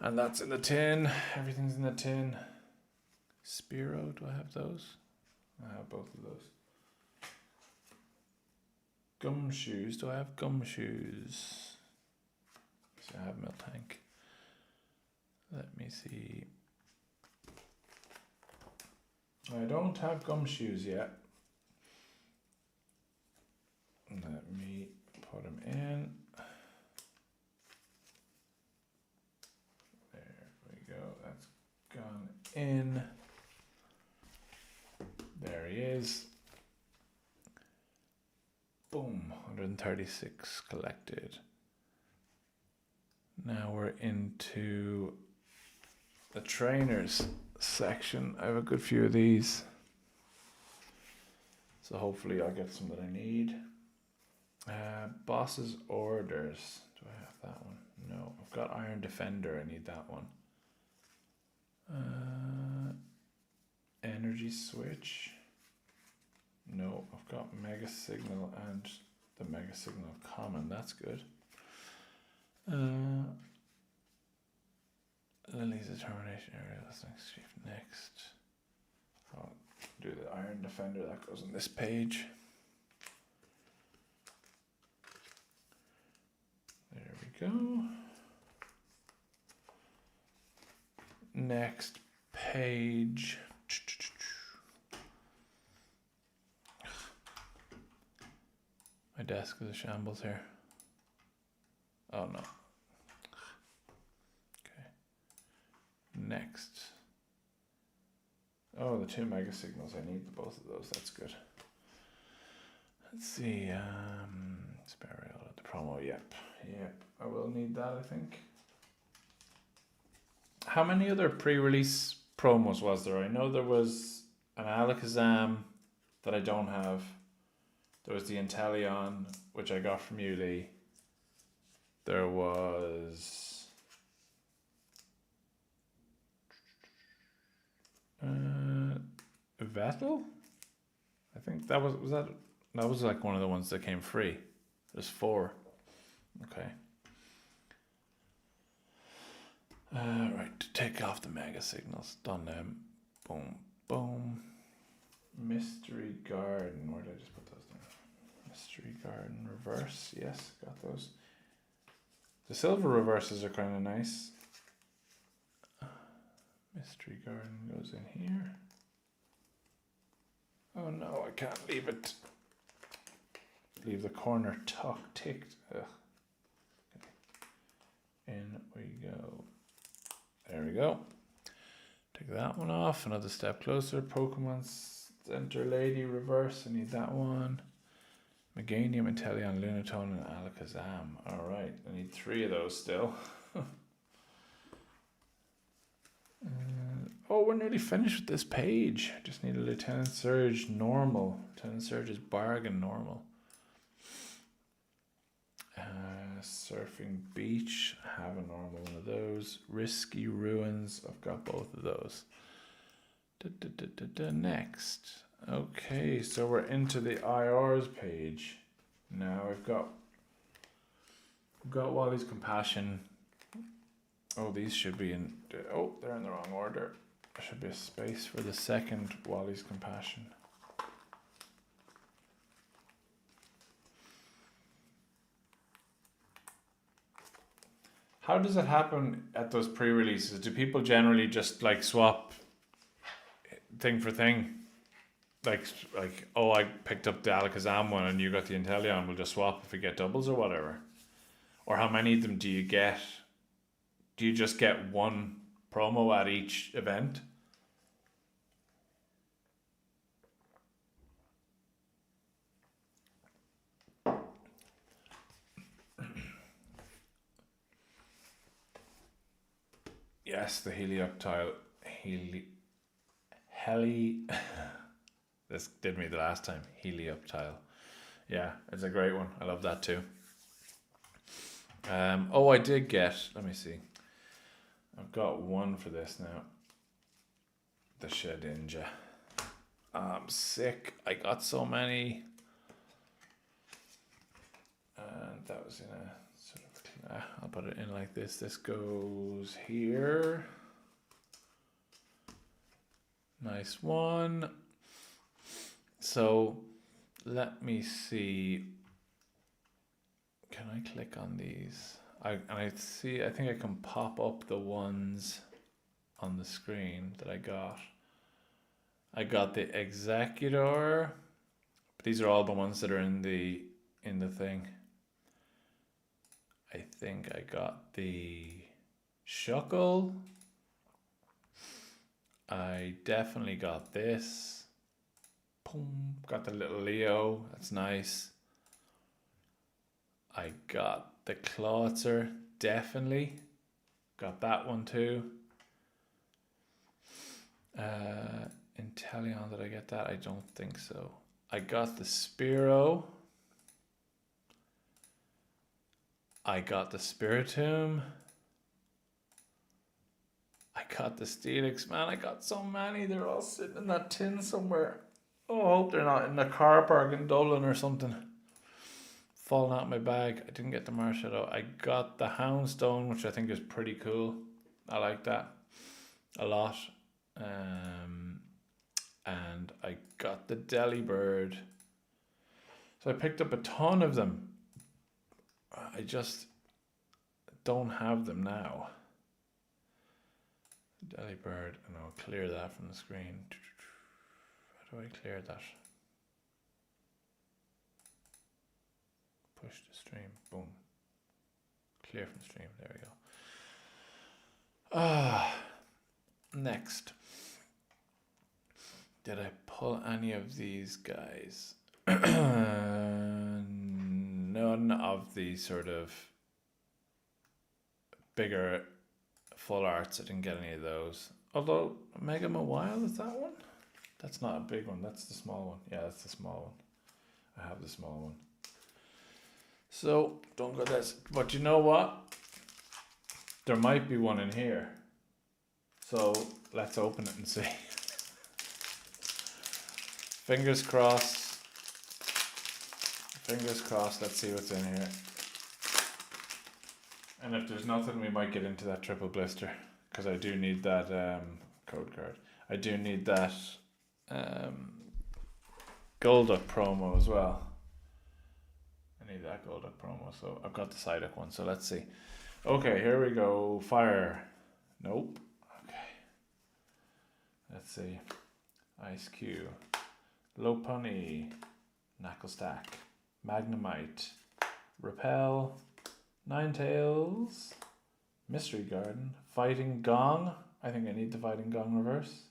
And that's in the tin. Everything's in the tin. Spearow, do I have those? I have both of those. Gumshoes, do I have gumshoes? So I have Miltank. Let me see. I don't have gumshoes yet. Let me put them in. There we go. That's gone in. There he is. Boom, 136 collected. Now we're into the trainers section. I have a good few of these. So hopefully I'll get some that I need. Boss's orders. Do I have that one? No, I've got Iron Defender. I need that one. Energy Switch. No, I've got Mega Signal and the Mega Signal Common. That's good. Lily's Determination Area. That's next. I'll do the Iron Defender. That goes on this page. There we go. Next page. My desk is a shambles here. Oh no. Okay. Next. Oh, the 2 Mega Signals. I need both of those. That's good. Let's see. Spare rail at the promo. Yep. I will need that, I think. How many other pre-release promos was there? I know there was an Alakazam that I don't have. There was the Inteleon, which I got from you, Lee. There was Vettel? I think that was like one of the ones that came free. There's 4. Okay. Right, take off the Mega Signals. Done them. Boom, boom. Mystery Garden. Where did I just put those down? Mystery Garden reverse. Yes, got those. The silver reverses are kind of nice. Mystery Garden goes in here. Oh no, I can't leave it. Leave the corner ticked. Ugh. Okay. In we go. There we go. Take that one off. Another step closer. Pokemon Center Lady reverse. I need that one. Meganium, Inteleon, Lunatone, and Alakazam. Alright, I need 3 of those still. Oh, we're nearly finished with this page. Just need a Lieutenant Surge normal. Lieutenant Surge is bargain normal. Surfing Beach. I have a normal one of those. Risky Ruins. I've got both of those. Next. Okay, so we're into the IRs page. Now we've got Wally's Compassion. Oh, these should be in. Oh, they're in the wrong order. There should be a space for the second Wally's Compassion. How does it happen at those pre-releases? Do people generally just like swap thing for thing? Like, oh, I picked up the Alakazam one and you got the Inteleon. We'll just swap if we get doubles or whatever. Or how many of them do you get? Do you just get one promo at each event? Yes, the Helioptile. This did me the last time. Helioptile. Yeah, it's a great one. I love that too. Oh, I did get. Let me see. I've got one for this now. The Shedinja. I'm sick. I got so many. And that was in a sort of. I'll put it in like this. This goes here. Nice one. So let me see. Can I click on these? I think I can pop up the ones on the screen that I got. I got the Executor. But these are all the ones that are in the thing. I think I got the Shuckle. I definitely got this. Boom. Got the little Leo. That's nice. I got the Clawitzer. Definitely. Got that one too. Inteleon, did I get that? I don't think so. I got the Spearow. I got the Spiritomb. I got the Steelix, man. I got so many. They're all sitting in that tin somewhere. Oh, I hope they're not in the car park in Dublin or something. Falling out of my bag. I didn't get the Marshadow. I got the Houndstone, which I think is pretty cool. I like that a lot. And I got the Delibird. So I picked up a ton of them. I just don't have them now. Delibird, and I'll clear that from the screen. How do I clear that? Push the stream, boom. Clear from stream, there we go. Next. Did I pull any of these guys? None of the sort of bigger full arts. I didn't get any of those. Although Mega Mawile, is that one? That's not a big one. That's the small one. Yeah, that's the small one. I have the small one. So don't go this. But you know what? There might be one in here. So let's open it and see. Fingers crossed. Fingers crossed. Let's see what's in here. And if there's nothing, we might get into that triple blister. Because I do need that code card. I do need that Golduck promo as well. I need that Golduck promo. So I've got the Psyduck one. So let's see. Okay, here we go. Fire. Nope. Okay. Let's see. Ice Cube. Lopunny. Knucklestack. Magnemite. Repel. Ninetales. Mystery Garden. Fighting Gong. I think I need the Fighting Gong reverse.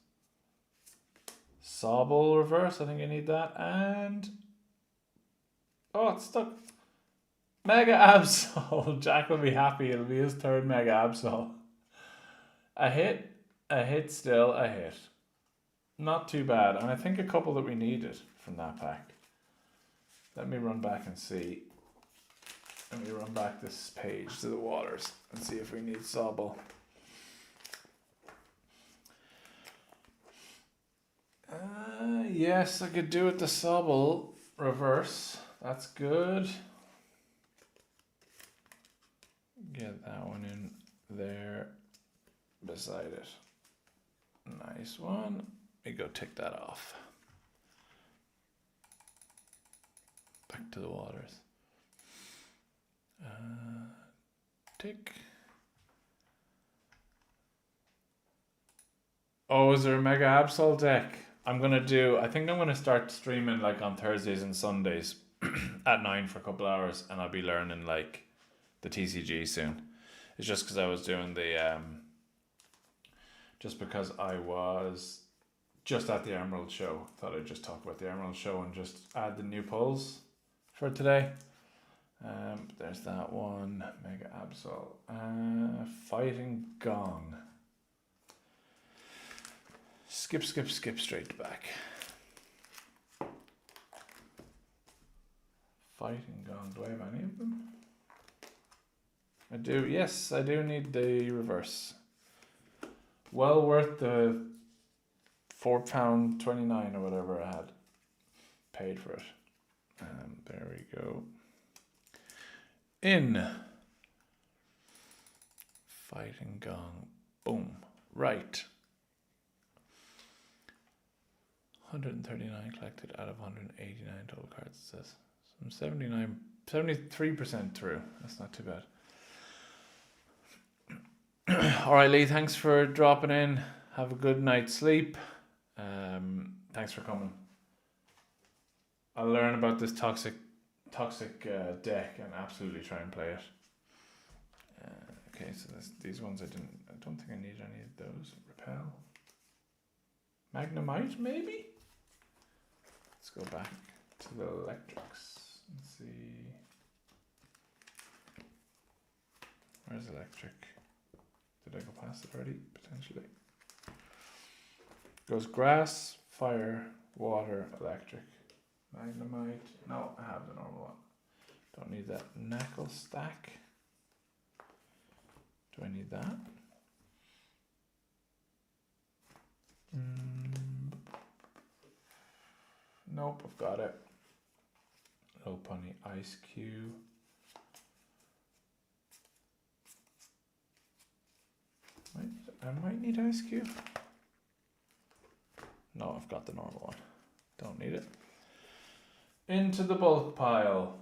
Sobble reverse. I think I need that. And... oh, it's stuck. Mega Absol. Jack will be happy. It'll be his third Mega Absol. A hit still, a hit. Not too bad. And I think a couple that we needed from that pack. Let me run back and see. Let me run back this page to the waters and see if we need Sobble. Yes, I could do it the Sobble reverse. That's good. Get that one in there beside it. Nice one. Let me go tick that off. Back to the waters. Tick. Oh, is there a Mega Absol deck? I think I'm gonna start streaming like on Thursdays and Sundays at 9 for a couple hours, and I'll be learning like the TCG soon. It's just because I was doing the just because I was just at the Emerald Show. Thought I'd just talk about the Emerald Show and just add the new polls for today. There's that one. Mega Absol. Fighting Gong. Skip straight back. Fighting Gong. Do I have any of them? I do. Yes, I do need the reverse. Well worth the £4.29 or whatever I had paid for it. There we go. In Fighting Gong. Boom. Right. 139 collected out of 189 total cards, it says. So I'm 73% through. That's not too bad. Alright, Lee, thanks for dropping in. Have a good night's sleep. Thanks for coming. I'll learn about this toxic deck and absolutely try and play it. Okay, so these ones I don't think I need any of those. Repel. Magnemite, maybe? Let's go back to the electrics and see. Where's electric? Did I go past it already? Potentially. Goes grass, fire, water, electric. Magnemite. No, I have the normal one. Don't need that. Knucklestack. Do I need that? Nope, I've got it. Low Pony Ice Cube. I might need Ice Cube. No, I've got the normal one. Don't need it. Into the bulk pile.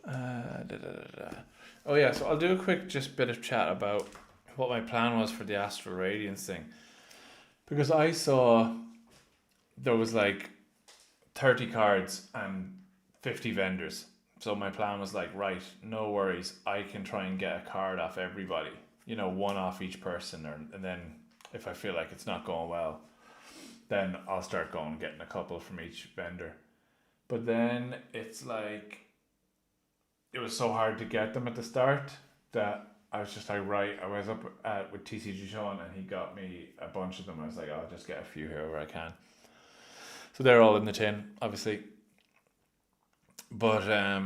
Oh yeah, so I'll do a quick just bit of chat about what my plan was for the Astral Radiance thing. Because I saw there was like 30 cards and 50 vendors. So my plan was like, right, no worries. I can try and get a card off everybody. You know, one off each person. And then if I feel like it's not going well, then I'll start going getting a couple from each vendor. But then it's like, it was so hard to get them at the start that I was just like, right, I was up with TCG Sean and he got me a bunch of them. I was like, I'll just get a few here where I can. So they're all in the tin, obviously. But I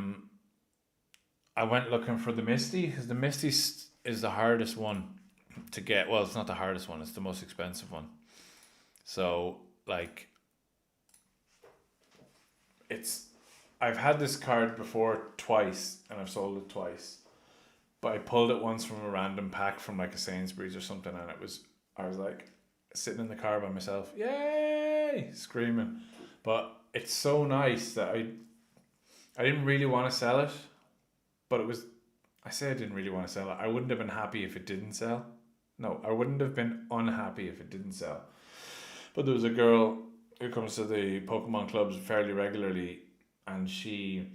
went looking for the Misty, because the Misty is the hardest one to get. Well, it's not the hardest one, it's the most expensive one. So, like, I've had this card before twice, and I've sold it twice. But I pulled it once from a random pack from like a Sainsbury's or something, and I was like sitting in the car by myself, yay, screaming. But it's so nice that I didn't really want to sell it, but I say I didn't really want to sell it. I wouldn't have been happy if it didn't sell. No, I wouldn't have been unhappy if it didn't sell. But there was a girl who comes to the Pokemon clubs fairly regularly, and she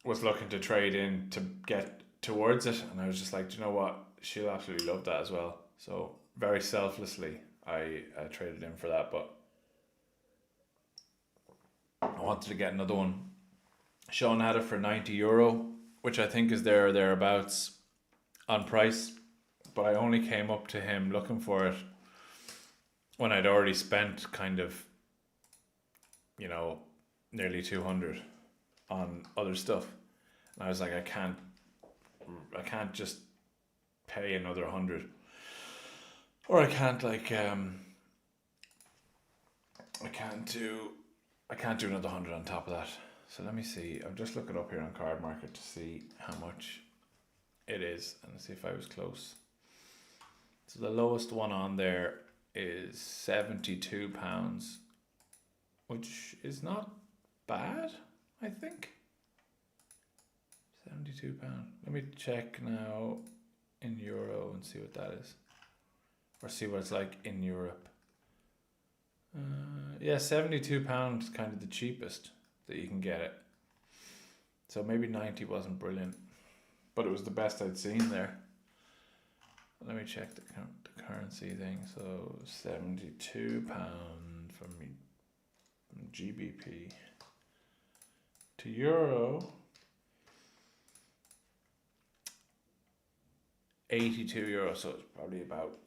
was looking to trade in to get towards it, and I was just like, do you know what? She'll absolutely love that as well. So very selflessly, I traded in for that, but I wanted to get another one. Sean had it for €90, which I think is there or thereabouts on price, but I only came up to him looking for it when I'd already spent kind of, you know, nearly 200 on other stuff. And I was like, I can't just pay another 100, or I can't like I can't do another 100 on top of that. So let me see. I'm just looking up here on Card Market to see how much it is and see if I was close. So the lowest one on there is £72, which is not bad, I think. £72. Let me check now in euro and see what that is, or see what it's like in Europe. Yeah, £72 is kind of the cheapest that you can get it. So maybe 90 wasn't brilliant, but it was the best I'd seen there. Let me check the currency thing. So £72 from GBP to euro. 82 euros, so it's probably about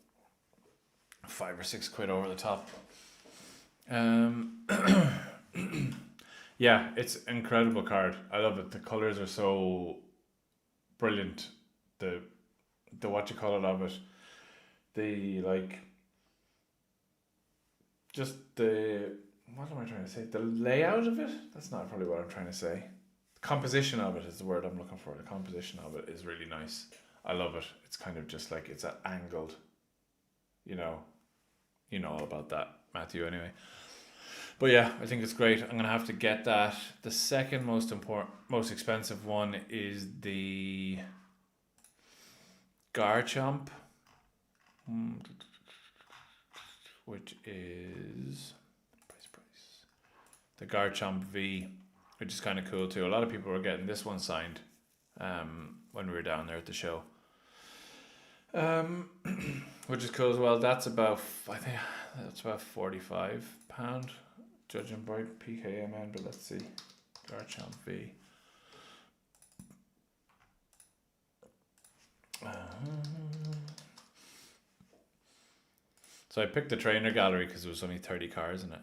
£5 or £6 over the top. Yeah, it's an incredible card. I love it. The colors are so brilliant. The what you call it of it. The like, just the, what am I trying to say? The layout of it? That's not probably what I'm trying to say. The composition of it is the word I'm looking for. The composition of it is really nice. I love it. It's kind of just like, it's angled, you know all about that, Matthew, anyway. But yeah, I think it's great. I'm going to have to get that. The second most expensive one is the Garchomp, which is the Garchomp V, which is kind of cool too. A lot of people were getting this one signed when we were down there at the show, which is cool as well. That's about, I think that's about £45, judging by PKMN. But let's see, Garchomp V. So I picked the trainer gallery because there was only 30 cards in it,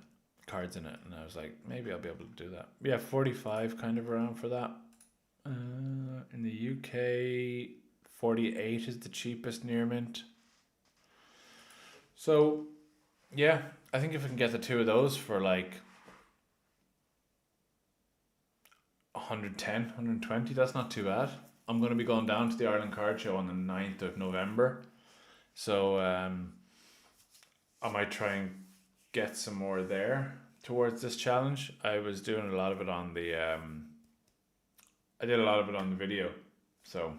and I was like, maybe I'll be able to do that. Yeah, 45 kind of around for that. In the UK, 48 is the cheapest near mint. So Yeah, I think if we can get the two of those for like 110, 120, that's not too bad. I'm going to be going down to the Ireland Card Show on the 9th of November. So I might try and get some more there towards this challenge. I was doing a lot of it on the I did a lot of it on the video. So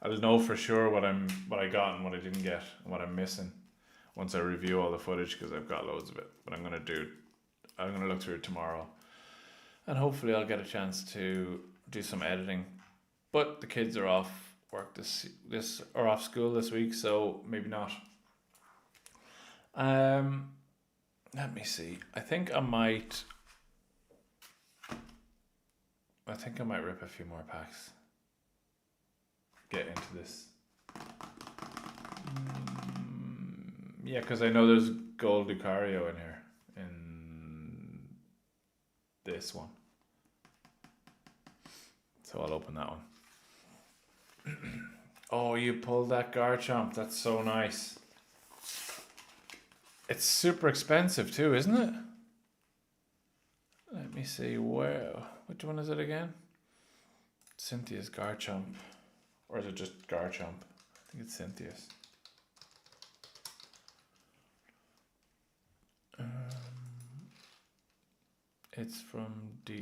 I'll know for sure what I got and what I didn't get and what I'm missing once I review all the footage, because I've got loads of it. But I'm gonna look through it tomorrow, and hopefully I'll get a chance to do some editing. But the kids are off work this or off school this week, so maybe not. Let me see. I think I might rip a few more packs. Get into this. Yeah, because I know there's gold Lucario in here in this one, so I'll open that one. Oh, you pulled that Garchomp. That's so nice. It's super expensive too, isn't it? Let me see. Which one is it again? Cynthia's Garchomp. Or is it just Garchomp? I think it's Cynthia's. It's from DRI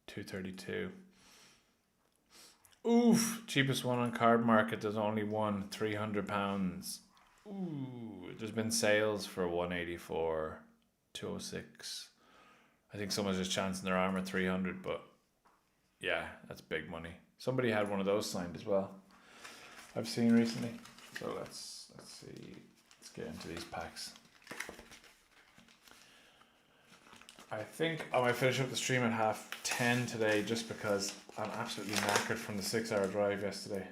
232. Oof! Cheapest one on Card Market. There's only one, £300. Ooh! There's been sales for 184, 206. I think someone's just chancing their arm at 300, but yeah, that's big money. Somebody had one of those signed as well, I've seen recently. So let's see. Let's get into these packs. I think I might finish up the stream at 10:30 today, just because I'm absolutely knackered from the 6-hour drive yesterday.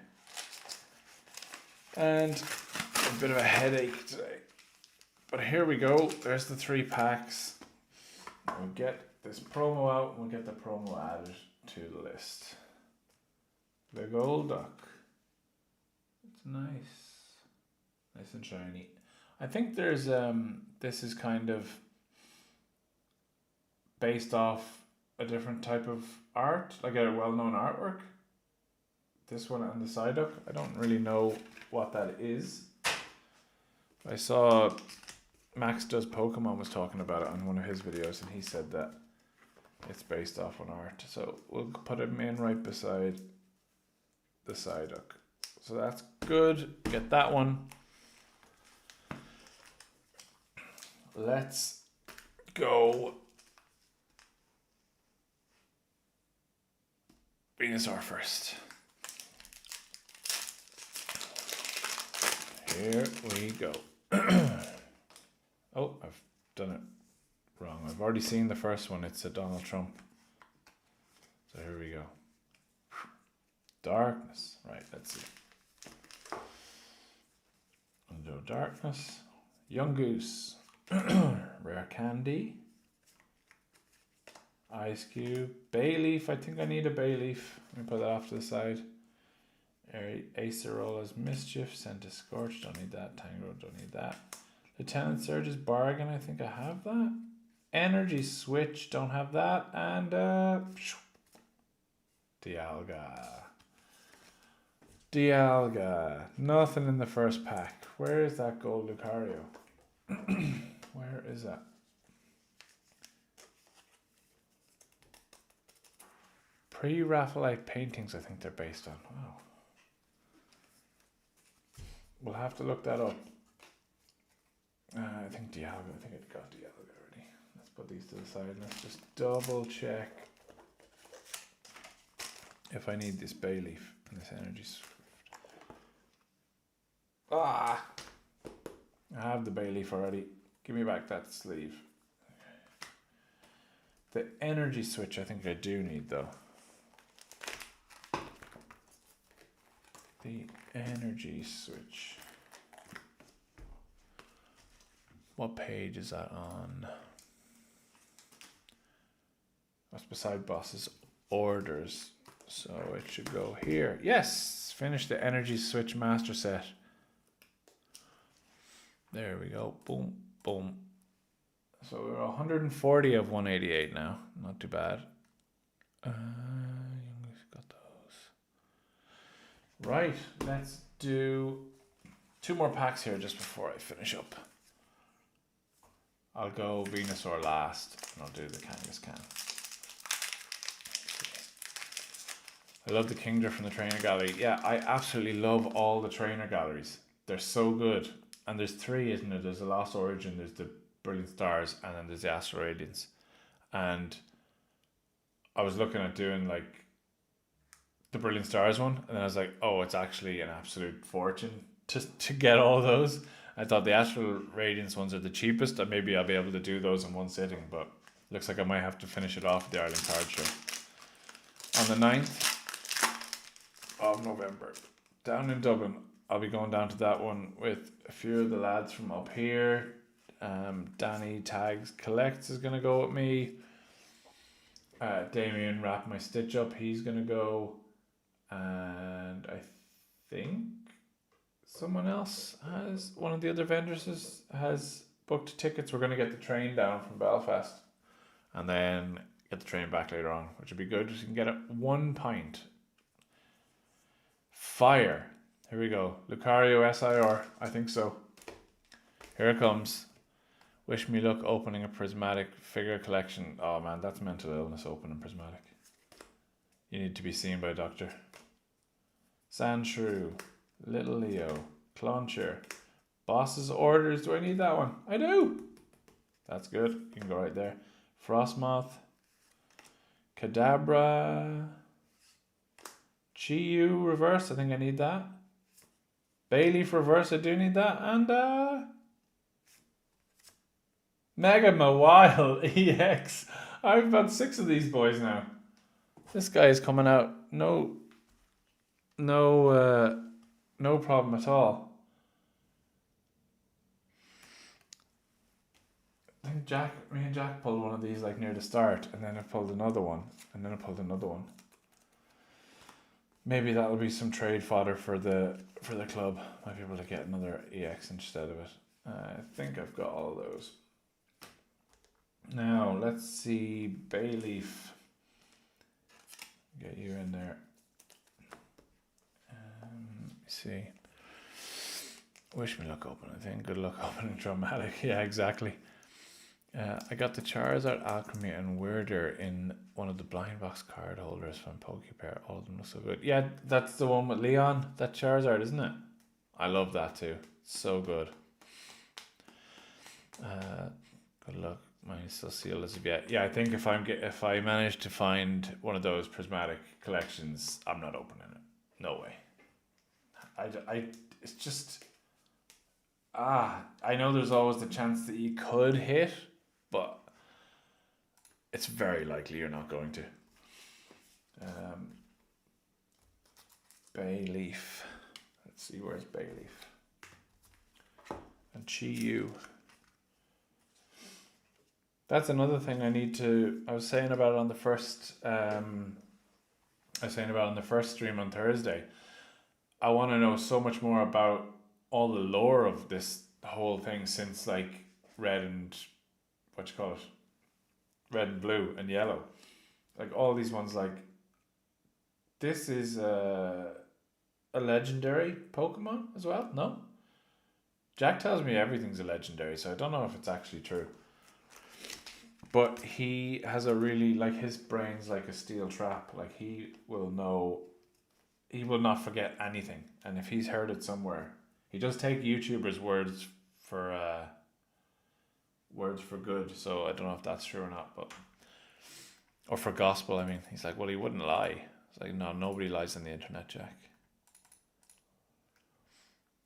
And a bit of a headache today. But here we go. There's the 3 packs. We'll get this promo out and we'll get the promo added to the list. The Golduck. It's nice. Nice and shiny. I think there's this is kind of based off a different type of art, like a well-known artwork. This one and the Psyduck. I don't really know what that is. I saw Max Does Pokemon was talking about it on one of his videos, and he said that it's based off on art. So we'll put him in right beside the Psyduck. So that's good. Get that one. Let's go. Venusaur first. Here we go. Oh, I've done it wrong. I've already seen the first one. It's a Donald Trump. So here we go. Darkness. Right, let's see. Undo Darkness. Young Goose. Rare Candy. Ice Cube. Bayleaf. I think I need a Bayleaf. Let me put that off to the side. Acerola's Mischief. Scorch. Don't need that. Tango. Don't need that. Lieutenant Surge's Bargain. I think I have that. Energy Switch. Don't have that. And Dialga. Nothing in the first pack. Where is that gold Lucario? Where is that? Pre-Raphaelite paintings, I think they're based on. Wow. We'll have to look that up. I think Dialga. I think I got Dialga already. Let's put these to the side. Let's just double check if I need this Bayleaf and this Energy Swift. I have the Bayleaf already. Give me back that sleeve. The Energy Switch I think I do need though. The Energy Switch. What page is that on? That's beside Boss's orders. So it should go here. Yes! Finish the Energy Switch Master Set. There we go. Boom, boom. So we're 140 of 188 now. Not too bad. Got those. Right, let's do 2 more packs here just before I finish up. I'll go Venusaur last, and I'll do the Kangaskhan. I love the Kingdra from the trainer gallery. Yeah, I absolutely love all the trainer galleries. They're so good. And there's 3, isn't it? There's the Lost Origin, there's the Brilliant Stars, and then there's the Astral Radiance. And I was looking at doing like the Brilliant Stars one, and then I was like, oh, it's actually an absolute fortune to get all those. I thought the Astral Radiance ones are the cheapest, and maybe I'll be able to do those in one sitting, but looks like I might have to finish it off at the Ireland Card Show. On the 9th of November, down in Dublin, I'll be going down to that one with a few of the lads from up here. Danny Tags Collects is going to go with me. Damien Wrap My Stitch Up, he's going to go. And I think someone else has, one of the other vendors has booked tickets. We're going to get the train down from Belfast and then get the train back later on, which would be good. You can get it 1 pint. Fire. Here we go. Lucario SIR. I think so. Here it comes. Wish me luck opening a prismatic figure collection. Oh man, that's mental illness opening prismatic. You need to be seen by a doctor. Sandshrew. Little Leo. Clauncher. Boss's Orders. Do I need that one? I do. That's good. You can go right there. Frostmoth. Kadabra. Chi-Yu reverse. I think I need that. Bayleaf reverse. I do need that. And Mega Mawile EX. I've about 6 of these boys now. This guy is coming out. No problem at all. I think me and Jack pulled one of these like near the start, and then I pulled another one, and then I pulled another one. Maybe that'll be some trade fodder for the club. Might be able to get another EX instead of it. I think I've got all those. Now let's see, Bayleaf. Get you in there. Let me see. Wish me luck opening. I think good luck opening Dramatic. Yeah, exactly. I got the Charizard, Alchemy, and Weirder in one of the blind box card holders from PokePair. All of them look so good. Yeah, that's the one with Leon. That Charizard, isn't it? I love that too. So good. Good luck. Mine's still sealed as of yet. Yeah, I think if I manage to find one of those prismatic collections, I'm not opening it. No way. It's just. I know there's always the chance that you could hit, but it's very likely you're not going to. Bayleaf. Let's see, where's Bayleaf? And Chi-Yu. That's another thing I was saying about it on the first stream on Thursday. I want to know so much more about all the lore of this whole thing since like red and blue and yellow. Like all these ones, like this is a legendary Pokemon as well. No? Jack tells me everything's a legendary, so I don't know if it's actually true. But he has a really, like, his brain's like a steel trap. Like, he will not forget anything. And if he's heard it somewhere, he does take YouTubers' words for good. So I don't know if that's true or not, or for gospel. I mean, he's like, well, he wouldn't lie. It's like, no, nobody lies on the internet, Jack.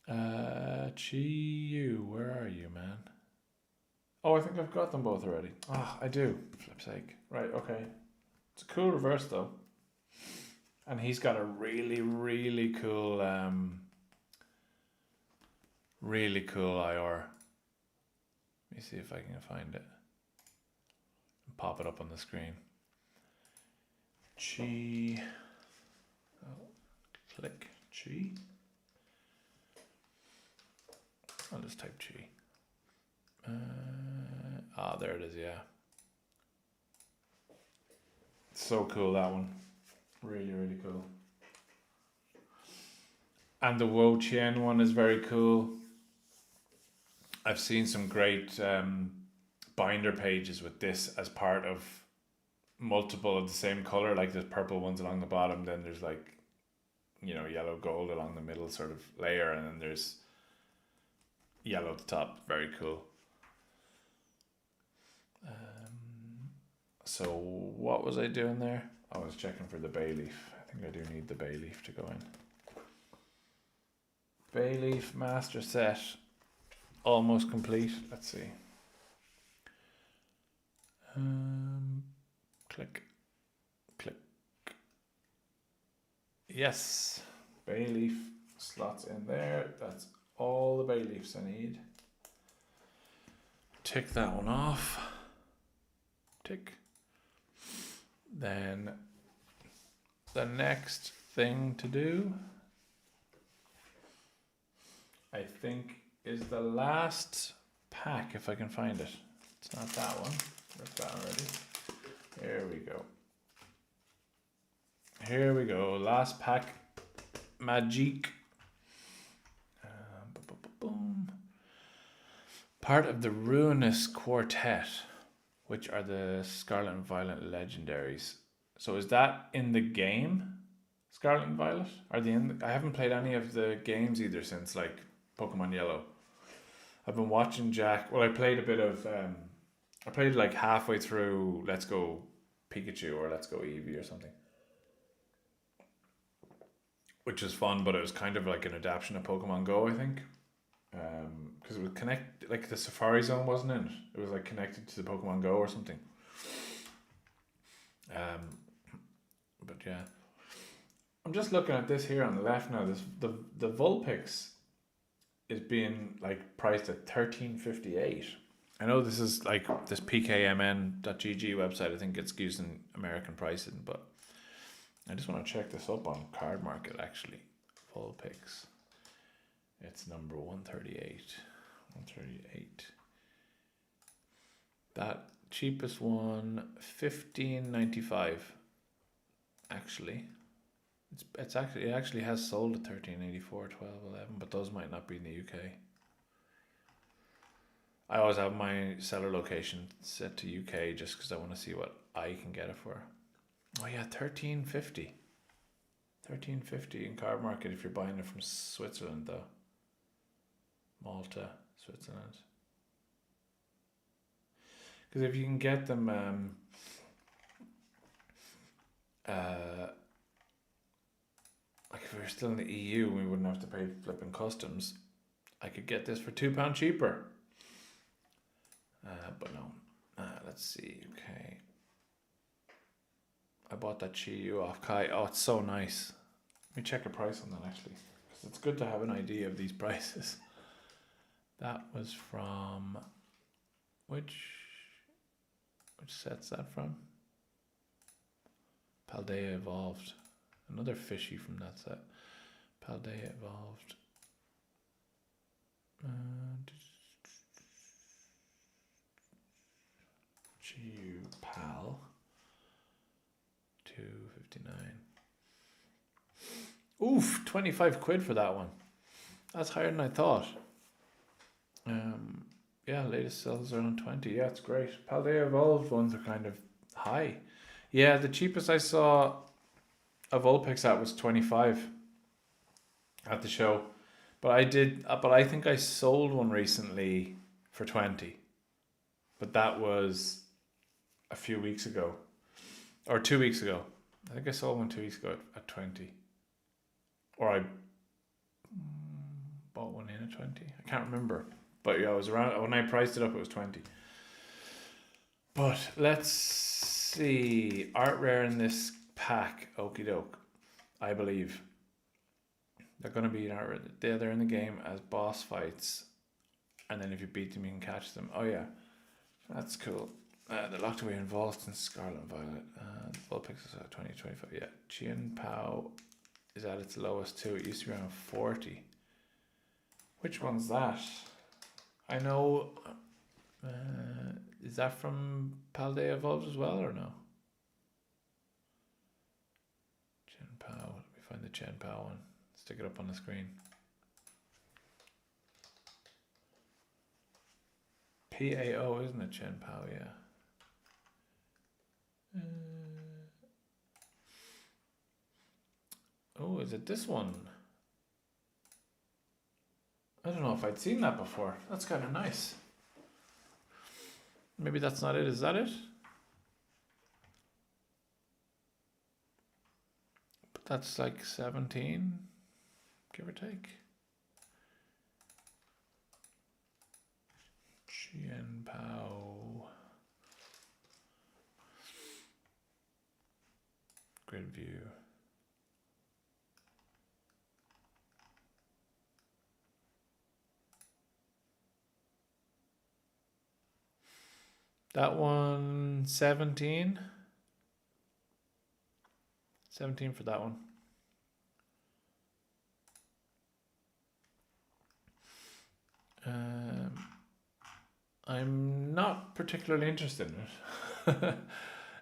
Chi-Yu, where are you, man? Oh, I think I've got them both already. I do. Flip's sake. Right, okay. It's a cool reverse, though. And he's got a really, really cool, IR. Let me see if I can find it. Pop it up on the screen. Chi. Oh, click Chi. I'll just type Chi. There it is, yeah. So cool, that one. Really, really cool. And the Wo Chien one is very cool. I've seen some great binder pages with this as part of multiple of the same color. Like there's purple ones along the bottom, then there's like, yellow gold along the middle sort of layer, and then there's yellow at the top. Very cool. So what was I doing there? I was checking for the bay leaf. I think I do need the bay leaf to go in. Bay leaf master set, almost complete. Let's see. Click. Yes, bay leaf slots in there. That's all the bay leaves I need. Tick that one off. Tick. Then the next thing to do, I think, is the last pack, if I can find it. It's not that one. Ripped that already. There we go. Here we go. Last pack. Magique. Boom. Part of the Ruinous Quartet, which are the Scarlet and Violet legendaries. So is that in the game, Scarlet and Violet? Are they in? I haven't played any of the games either since like Pokemon Yellow. I've been watching Jack. Well, I played a bit of. I played like halfway through Let's Go Pikachu or Let's Go Eevee or something, which was fun, but it was kind of like an adaptation of Pokemon Go, I think. Because it was like the Safari Zone wasn't in it. It was like connected to the Pokemon Go or something. But yeah, I'm just looking at this here on the left now. This the Vulpix is being like priced at $13.58. I know this is like this PKMN.gg website. I think it's using American pricing, but I just want to check this up on Card Market actually. Vulpix. It's number 138. 138. That cheapest one, $15.95. Actually, it actually has sold at $13.84, $12.11, but those might not be in the UK. I always have my seller location set to UK just because I want to see what I can get it for. Oh yeah, $13.50. $13.50 in Card Market if you're buying it from Switzerland though. Malta, Switzerland. Because if you can get them, like if we were still in the EU, we wouldn't have to pay flipping customs. I could get this for £2 cheaper. But no. Let's see. Okay. I bought that Chi-Yu off Kai. Oh, it's so nice. Let me check the price on that actually, because it's good to have an idea of these prices. That was from which set's that from? Paldea Evolved. Another fishy from that set. Paldea Evolved. Chi-Yu Pal. $2.59. Oof, 25 quid for that one. That's higher than I thought. Yeah, latest sales are on 20. Yeah, it's great. Paldea Evolved ones are kind of high. Yeah, the cheapest I saw a Vulpix at was 25 at the show. But I think I sold one recently for 20. But that was a few weeks ago. Or 2 weeks ago. I think I sold one 2 weeks ago at 20. Or I bought one in at 20. I can't remember. But yeah, it was around, when I priced it up, it was 20. But let's see. Art rare in this pack. Okie doke. I believe. They're going to be in art rare. They're in the game as boss fights. And then if you beat them, you can catch them. Oh yeah. That's cool. They're locked away in vaults in Scarlet and Violet. Vulpix is at 20, 25. Yeah. Chien Pao is at its lowest too. It used to be around 40. Which one's that? I know Is that from Paldea Evolved as well or no? Chen Pao. Let me find the Chen Pao one. Stick it up on the screen. PAO, isn't it? Chen Pao, yeah. Oh, is it this one? I don't know if I'd seen that before. That's kind of nice. Maybe that's not it. Is that it? But that's like 17, give or take. Chen Pao. Grid view. That one, 17. 17 for that one. I'm not particularly interested in it.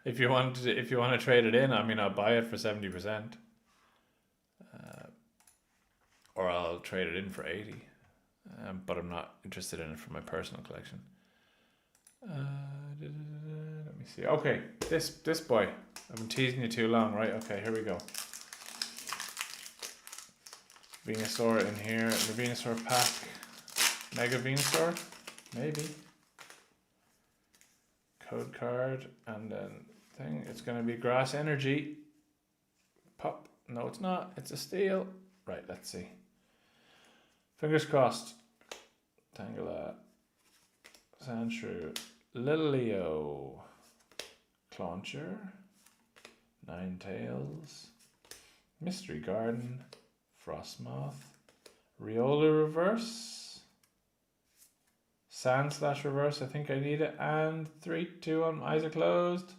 If you want to trade it in, I mean, I'll buy it for 70%, or I'll trade it in for 80. But I'm not interested in it for my personal collection. Let me see. Okay, this boy. I've been teasing you too long, right? Okay, here we go. Venusaur in here. The Venusaur pack. Mega Venusaur, maybe. Code card, and then thing. It's gonna be Grass Energy. Pop. No, it's not. It's a steel. Right. Let's see. Fingers crossed. Tangela. Sandshrew. Lilio. Clauncher. Ninetales. Mystery Garden. Frostmoth. Riolu Reverse. Sandslash Reverse, I think I need it. And 3, 2, 1. Eyes are closed.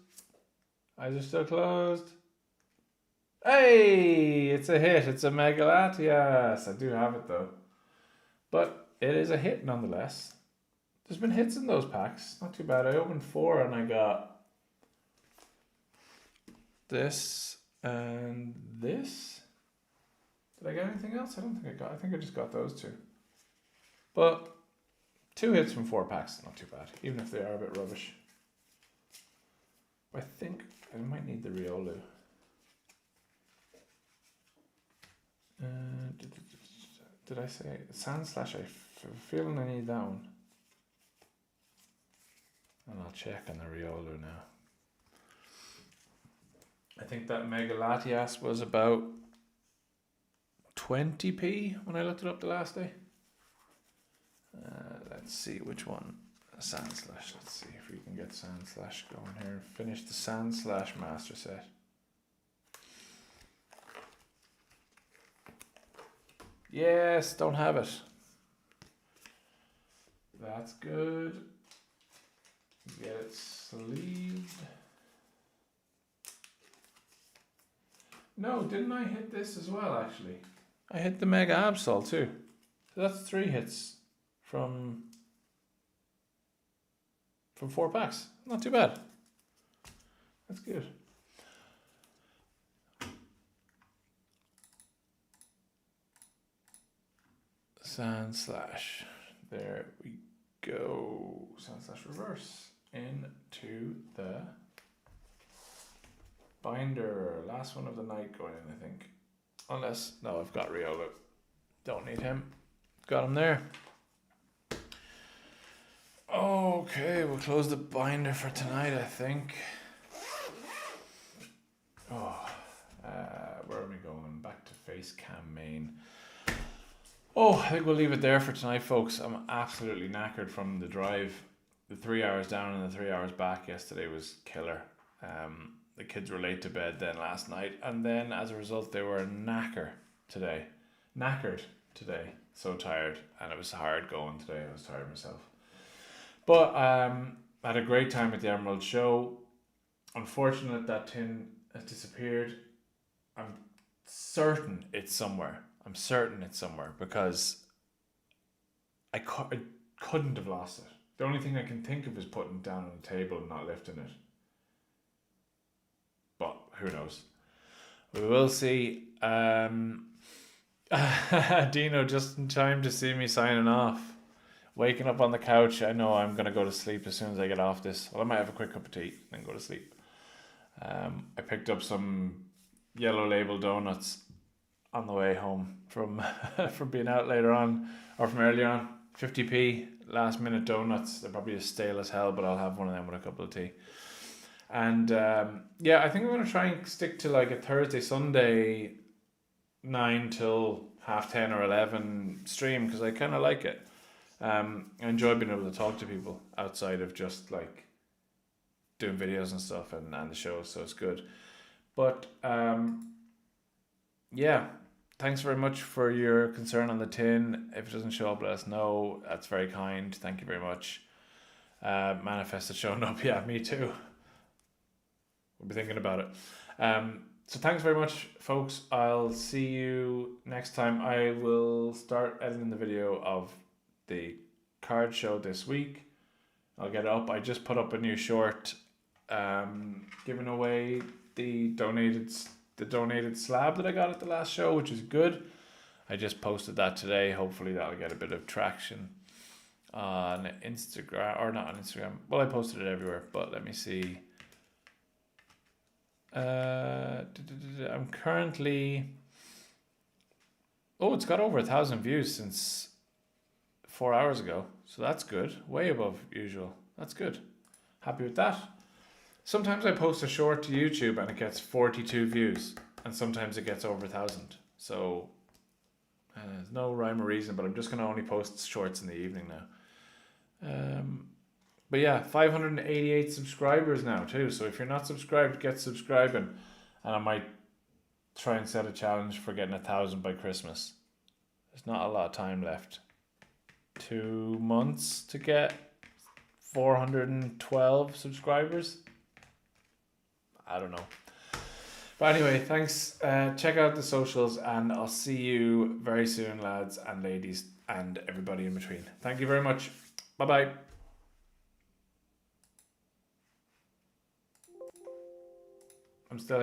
Eyes are still closed. Hey! It's a hit. It's a Mega Latias. I do have it though. But it is a hit nonetheless. There's been hits in those packs. Not too bad. I opened 4 and I got this and this. Did I get anything else? I don't think I got. I think I just got those 2. But 2 hits from 4 packs, not too bad, even if they are a bit rubbish. I think I might need the Riolu. Did I say Sandslash? I have a feeling I need that one. And I'll check on the Riolu now. I think that Mega Latias was about 20p when I looked it up the last day. Let's see which one. Sandslash. Let's see if we can get Sandslash going here. Finish the Sandslash master set. Yes, don't have it. That's good. Get it sleeved. No, didn't I hit this as well, actually? I hit the Mega Absol too. So that's 3 hits from 4 packs. Not too bad. That's good. Sandslash. There we go. Sandslash Reverse into the binder. Last one of the night going in, I think. Unless, no, I've got Riolu. Don't need him. Got him there. Okay, we'll close the binder for tonight, I think. Where are we going? Back to face cam main. I think we'll leave it there for tonight, folks. I'm absolutely knackered from the drive. The 3 hours down and the 3 hours back yesterday was killer. The kids were late to bed then last night, and then as a result they were knackered today. So tired, and it was hard going today. I was tired myself. But I had a great time at the Emerald Show. Unfortunate that tin has disappeared. I'm certain it's somewhere. because I couldn't have lost it. The only thing I can think of is putting it down on the table and not lifting it. But who knows? We will see. Dino, just in time to see me signing off. Waking up on the couch. I know I'm going to go to sleep as soon as I get off this. Well, I might have a quick cup of tea and then go to sleep. I picked up some Yellow Label donuts on the way home from from being out later on, or from earlier on. 50p last minute donuts. They're probably as stale as hell, but I'll have one of them with a cup of tea. And yeah, I think I'm going to try and stick to like a Thursday, Sunday 9 till 10:30 or 11 stream, because I kind of like it. I enjoy being able to talk to people outside of just like doing videos and stuff and the show, so it's good. But yeah, thanks very much for your concern on the tin. If it doesn't show up, let us know. That's very kind. Thank you very much. Manifest is showing up. Yeah, me too. We'll be thinking about it. So thanks very much, folks. I'll see you next time. I will start editing the video of the card show this week. I'll get it up. I just put up a new short giving away the donated slab that I got at the last show, which is good. I just posted that today. Hopefully that'll get a bit of traction on Instagram, or not on Instagram. Well, I posted it everywhere, but let me see. I'm currently... Oh, it's got over 1,000 views since 4 hours ago. So that's good. Way above usual. That's good. Happy with that. Sometimes I post a short to YouTube and it gets 42 views. And sometimes it gets over 1,000. So there's no rhyme or reason, but I'm just going to only post shorts in the evening now. But yeah, 588 subscribers now too. So if you're not subscribed, get subscribing. And I might try and set a challenge for getting 1,000 by Christmas. There's not a lot of time left. 2 months to get 412 subscribers. I don't know. But anyway, thanks. Check out the socials and I'll see you very soon, lads and ladies and everybody in between. Thank you very much. Bye-bye. I'm still